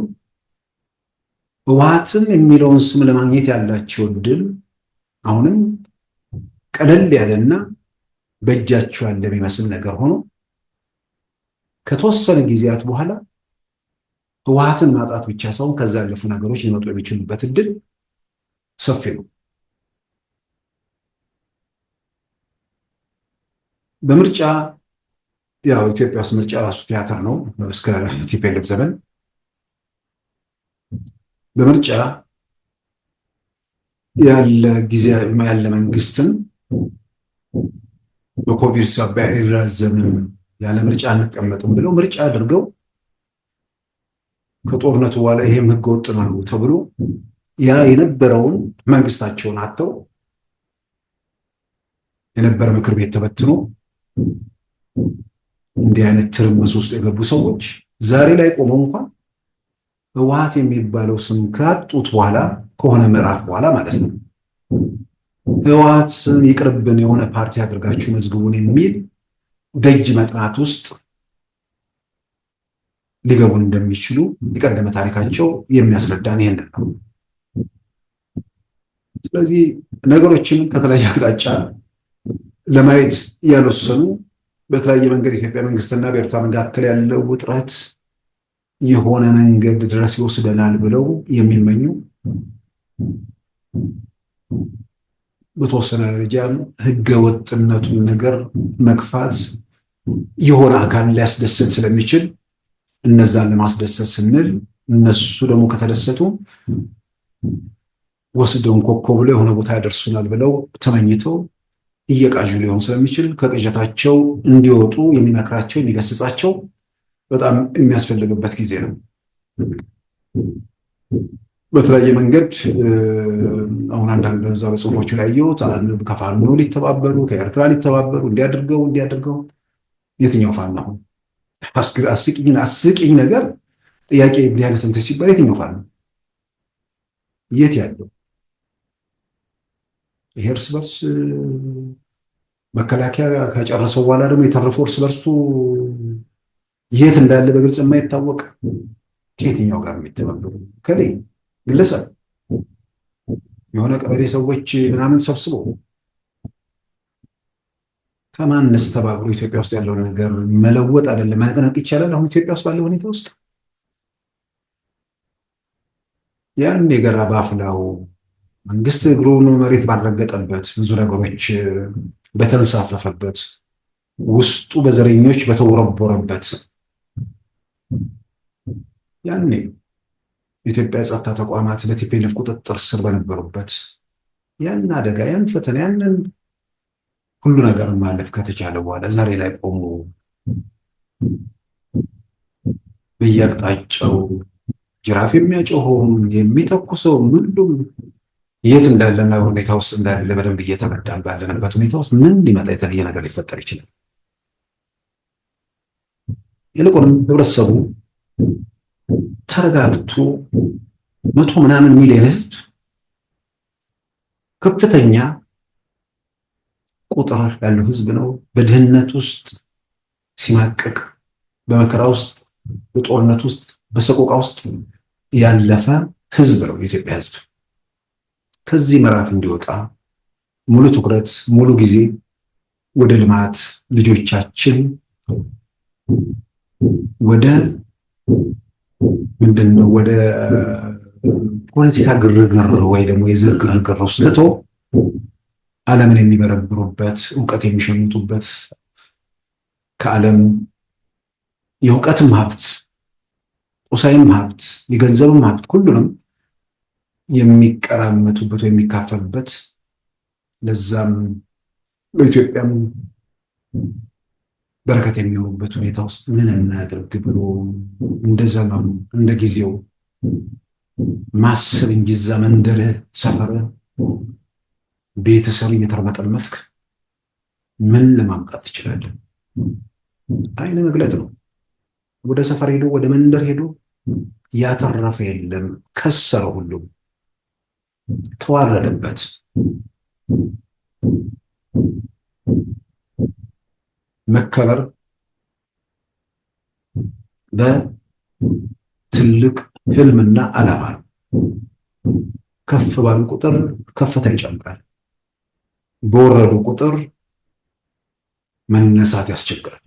ህወሓትን የሚለውን ስም ለማግኘት ያላቸው እድል አሁንም ቀለል ያለና በእጃቸው ያለ የሚመስል ነገር ሆኖ ከተወሰነ ጊዜያት በኋላ ህወሓትን ማጣት ብቻ ሳይሆን ከዛ ያለፉ ነገሮች ሊመጡ የሚችሉበት እድል ሰፊ ነው። በምርጫ ያው ኢትዮጵያ ውስጥ ምርጫ ራሱ ቲያትር ነው እስከ ቲፒኤልኤፍ ዘመን። በምርጫ ያለ መንግስትን በኮቪድ ሳቢያ ይራዘምም ያለ ምርጫ አንቀመጥም ብለው ምርጫ አድርገው ከጦርነቱ በኋላ ይሄም ህገወጥ ነው ተብሎ ያ የነበረውን መንግስታቸውን አጥተው የነበረ ምክር ቤት ተበትኖ እንዲህ አይነት ትርምስ ውስጥ የገቡ ሰዎች ዛሬ ላይ ቆመው እንኳን ህወሓት የሚባለው ስም ካጡት በኋላ ከሆነ ምዕራፍ በኋላ ማለት ነው ህወሓት ይቅርብን የሆነ ፓርቲ አድርጋችሁ መዝግቡን የሚል ደጅ መጥናት ውስጥ ሊገቡ እንደሚችሉ የቀደመ ታሪካቸው የሚያስረዳን ይሄንን ነው። ስለዚህ ነገሮችን ከተለያየ አቅጣጫ ለማየት ያልወሰኑ በተለያየ መንገድ የኢትዮጵያ መንግስትና በኤርትራ መካከል ያለው ውጥረት የሆነ መንገድ ድረስ ይወስደናል ብለው የሚመኙ በተወሰነ ደረጃ ህገ ወጥነቱን ነገር መግፋት የሆነ አካል ሊያስደስት ስለሚችል እነዛን ለማስደሰት ስንል እነሱ ደግሞ ከተደሰቱ ወስደውን ኮከብ ብለው የሆነ ቦታ ያደርሱናል ብለው ተመኝተው እየቃዡ ሊሆን ስለሚችል ከቅዠታቸው እንዲወጡ የሚመክራቸው የሚገስጻቸው በጣም የሚያስፈልግበት ጊዜ ነው። በተለያየ መንገድ አሁን አንዳንድ እዛ በጽሁፎቹ ላይ ያየሁት ከፋኖ ሊተባበሩ ከኤርትራ ሊተባበሩ እንዲያደርገው የትኛው ፋኖ ነው? አስቂኝ ነገር ጥያቄ እንዲህ አይነት እንትን ሲባል የትኛው ፋኖ የት ያለው? ይሄ እርስ በርስ መከላከያ ከጨረሰው በኋላ ደግሞ የተረፈው እርስ በርሱ የት እንዳለ በግልጽ የማይታወቅ ከየትኛው ጋር የሚተባበሩ ከላይ ግለሰብ የሆነ ቀበሌ ሰዎች ምናምን ሰብስበው ከማንስ ተባብሮ ኢትዮጵያ ውስጥ ያለውን ነገር መለወጥ አይደለም ማነቃነቅ ይቻላል? አሁን ኢትዮጵያ ውስጥ ባለው ሁኔታ ውስጥ ያን የገራ ባፍላው መንግስት እግሩን መሬት ባልረገጠበት ብዙ ነገሮች በተንሳፈፈበት ውስጡ በዘረኞች በተወረቦረበት ያኔ የኢትዮጵያ የጸጥታ ተቋማት በቲፒኤልኤፍ ቁጥጥር ስር በነበሩበት ያን አደጋ ያን ፈተና ያንን ሁሉ ነገር ማለፍ ከተቻለ በኋላ ዛሬ ላይ ቆሙ በየአቅጣጫው ጅራፍ የሚያጮኸውም የሚተኩሰውም ሁሉም የት እንዳለና ሁኔታ ውስጥ እንዳለ በደንብ እየተረዳን ባለንበት ሁኔታ ውስጥ ምን ሊመጣ የተለየ ነገር ሊፈጠር ይችላል? ይልቁንም ህብረተሰቡ ተረጋግቶ 100 ምናምን ሚሊዮን ህዝብ ከፍተኛ ቁጥር ያለው ህዝብ ነው። በድህነት ውስጥ ሲማቀቅ በመከራ ውስጥ በጦርነት ውስጥ በሰቆቃ ውስጥ ያለፈ ህዝብ ነው የኢትዮጵያ ህዝብ። ከዚህ ምዕራፍ እንዲወጣ ሙሉ ትኩረት ሙሉ ጊዜ ወደ ልማት ልጆቻችን ወደ ምንድነው ወደ ፖለቲካ ግርግር ወይ ደግሞ የዘር ግርግር ውስጥ ዓለምን የሚበረብሩበት ዕውቀት የሚሸምቱበት ከዓለም የዕውቀትም ሀብት ቁሳይም ሀብት የገንዘብም ሀብት ሁሉንም የሚቀራመቱበት ወይ የሚካፈሉበት ለዛም በኢትዮጵያም በረከት የሚሆኑበት ሁኔታ ውስጥ ምን እናድርግ ብሎ እንደ ዘመኑ እንደ ጊዜው ማሰብ እንጂ እዛ መንደርህ፣ ሰፈርህ፣ ቤተሰብ እየተርመጠመጥክ ምን ለማምጣት ትችላለህ? አይን መግለጥ ነው። ወደ ሰፈር ሄዶ ወደ መንደር ሄዶ ያተረፈ የለም፣ ከሰረ፣ ሁሉም ተዋረደበት። መከበር በትልቅ ህልምና ዓላማ ነው። ከፍ ባሉ ቁጥር ከፍታ ይጨምራል፣ በወረዱ ቁጥር መነሳት ያስቸግራል።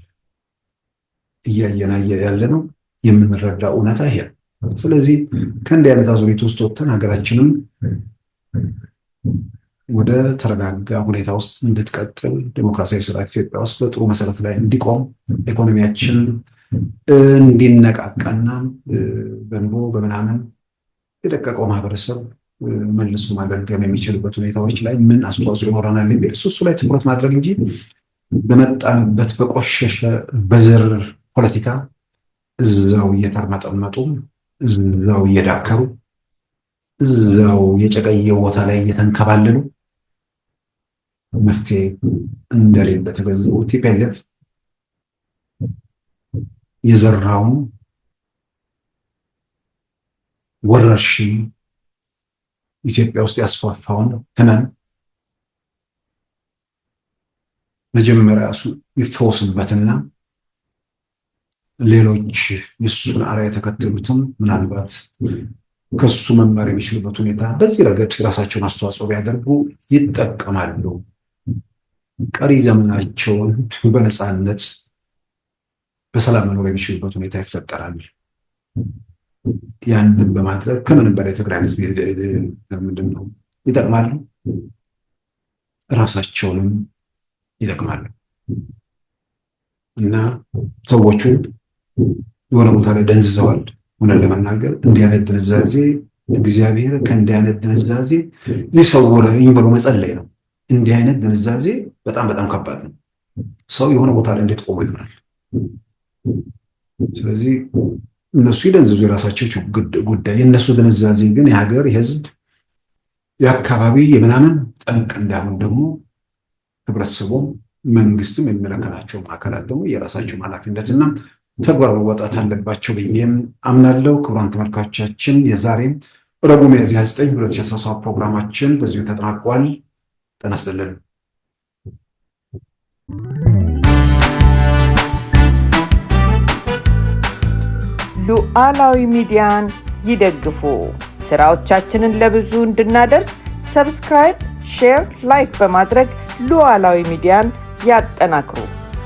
እያየን ያለ ነው የምንረዳ እውነታ ይሄ። ስለዚህ ከእንዲህ አይነት አዙሪት ውስጥ ወጥተን ሀገራችንም ወደ ተረጋጋ ሁኔታ ውስጥ እንድትቀጥል ዴሞክራሲያዊ ስርዓት ኢትዮጵያ ውስጥ በጥሩ መሰረት ላይ እንዲቆም ኢኮኖሚያችን እንዲነቃቃና በኑሮ በምናምን የደቀቀው ማህበረሰብ መልሶ ማገገም የሚችልበት ሁኔታዎች ላይ ምን አስተዋጽኦ ይኖረናል የሚል እሱ ላይ ትኩረት ማድረግ እንጂ በመጣንበት በቆሸሸ በዘር ፖለቲካ እዛው እየተርመጠመጡ እዛው እየዳከሩ እዛው የጨቀየ ቦታ ላይ እየተንከባለሉ መፍትሄ እንደሌለ ተገንዝቦ ቲፒኤልኤፍ የዘራውን ወረርሽኝ ኢትዮጵያ ውስጥ ያስፋፋውን ህመም መጀመሪያ እሱ ይፈወስበትና ሌሎች የሱን አርአያ የተከተሉትም ምናልባት ከሱ መማር የሚችሉበት ሁኔታ በዚህ ረገድ የራሳቸውን አስተዋጽኦ ቢያደርጉ ይጠቀማሉ። ቀሪ ዘመናቸውን በነፃነት በሰላም መኖር የሚችሉበት ሁኔታ ይፈጠራል። ያንን በማድረግ ከምንም በላይ ትግራይ ህዝብ ምንድነው ይጠቅማሉ፣ ራሳቸውንም ይጠቅማሉ። እና ሰዎቹ የሆነ ቦታ ላይ ደንዝዘዋል። ሆነን ለመናገር እንዲህ አይነት ድንዛዜ እግዚአብሔር ከእንዲህ አይነት ድንዛዜ ይሰውረኝ ብሎ መጸለይ ነው። እንዲህ አይነት ድንዛዜ በጣም በጣም ከባድ ነው። ሰው የሆነ ቦታ ላይ እንዴት ቆሞ ይሆናል? ስለዚህ እነሱ ይደንዝዙ፣ የራሳቸው ጉዳይ። የእነሱ ድንዛዜ ግን የሀገር፣ የህዝብ፣ የአካባቢ የምናምን ጠንቅ እንዳይሆን ደግሞ ህብረተሰቡም መንግስትም የሚመለከታቸው አካላት ደግሞ የራሳቸውን ኃላፊነትና ተግባር መወጣት አለባቸው ብዬም አምናለሁ። ክቡራን ተመልካቾቻችን የዛሬ ረቡዕ ሚያዝያ 9 2017 ፕሮግራማችን በዚሁ ተጠናቋል። ጤና ይስጥልን። ሉዓላዊ ሚዲያን ይደግፉ። ስራዎቻችንን ለብዙ እንድናደርስ ሰብስክራይብ፣ ሼር፣ ላይክ በማድረግ ሉዓላዊ ሚዲያን ያጠናክሩ።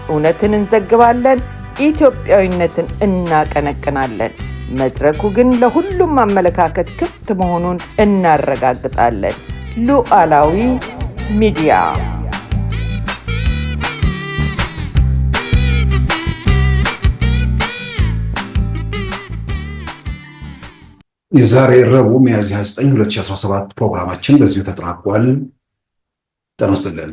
እውነትን እንዘግባለን፣ ኢትዮጵያዊነትን እናቀነቅናለን። መድረኩ ግን ለሁሉም አመለካከት ክፍት መሆኑን እናረጋግጣለን። ሉዓላዊ ሚዲያ የዛሬ ረቡዕ ሚያዝያ 9 2017 ፕሮግራማችን በዚሁ ተጠናቋል። ጤና ይስጥልን።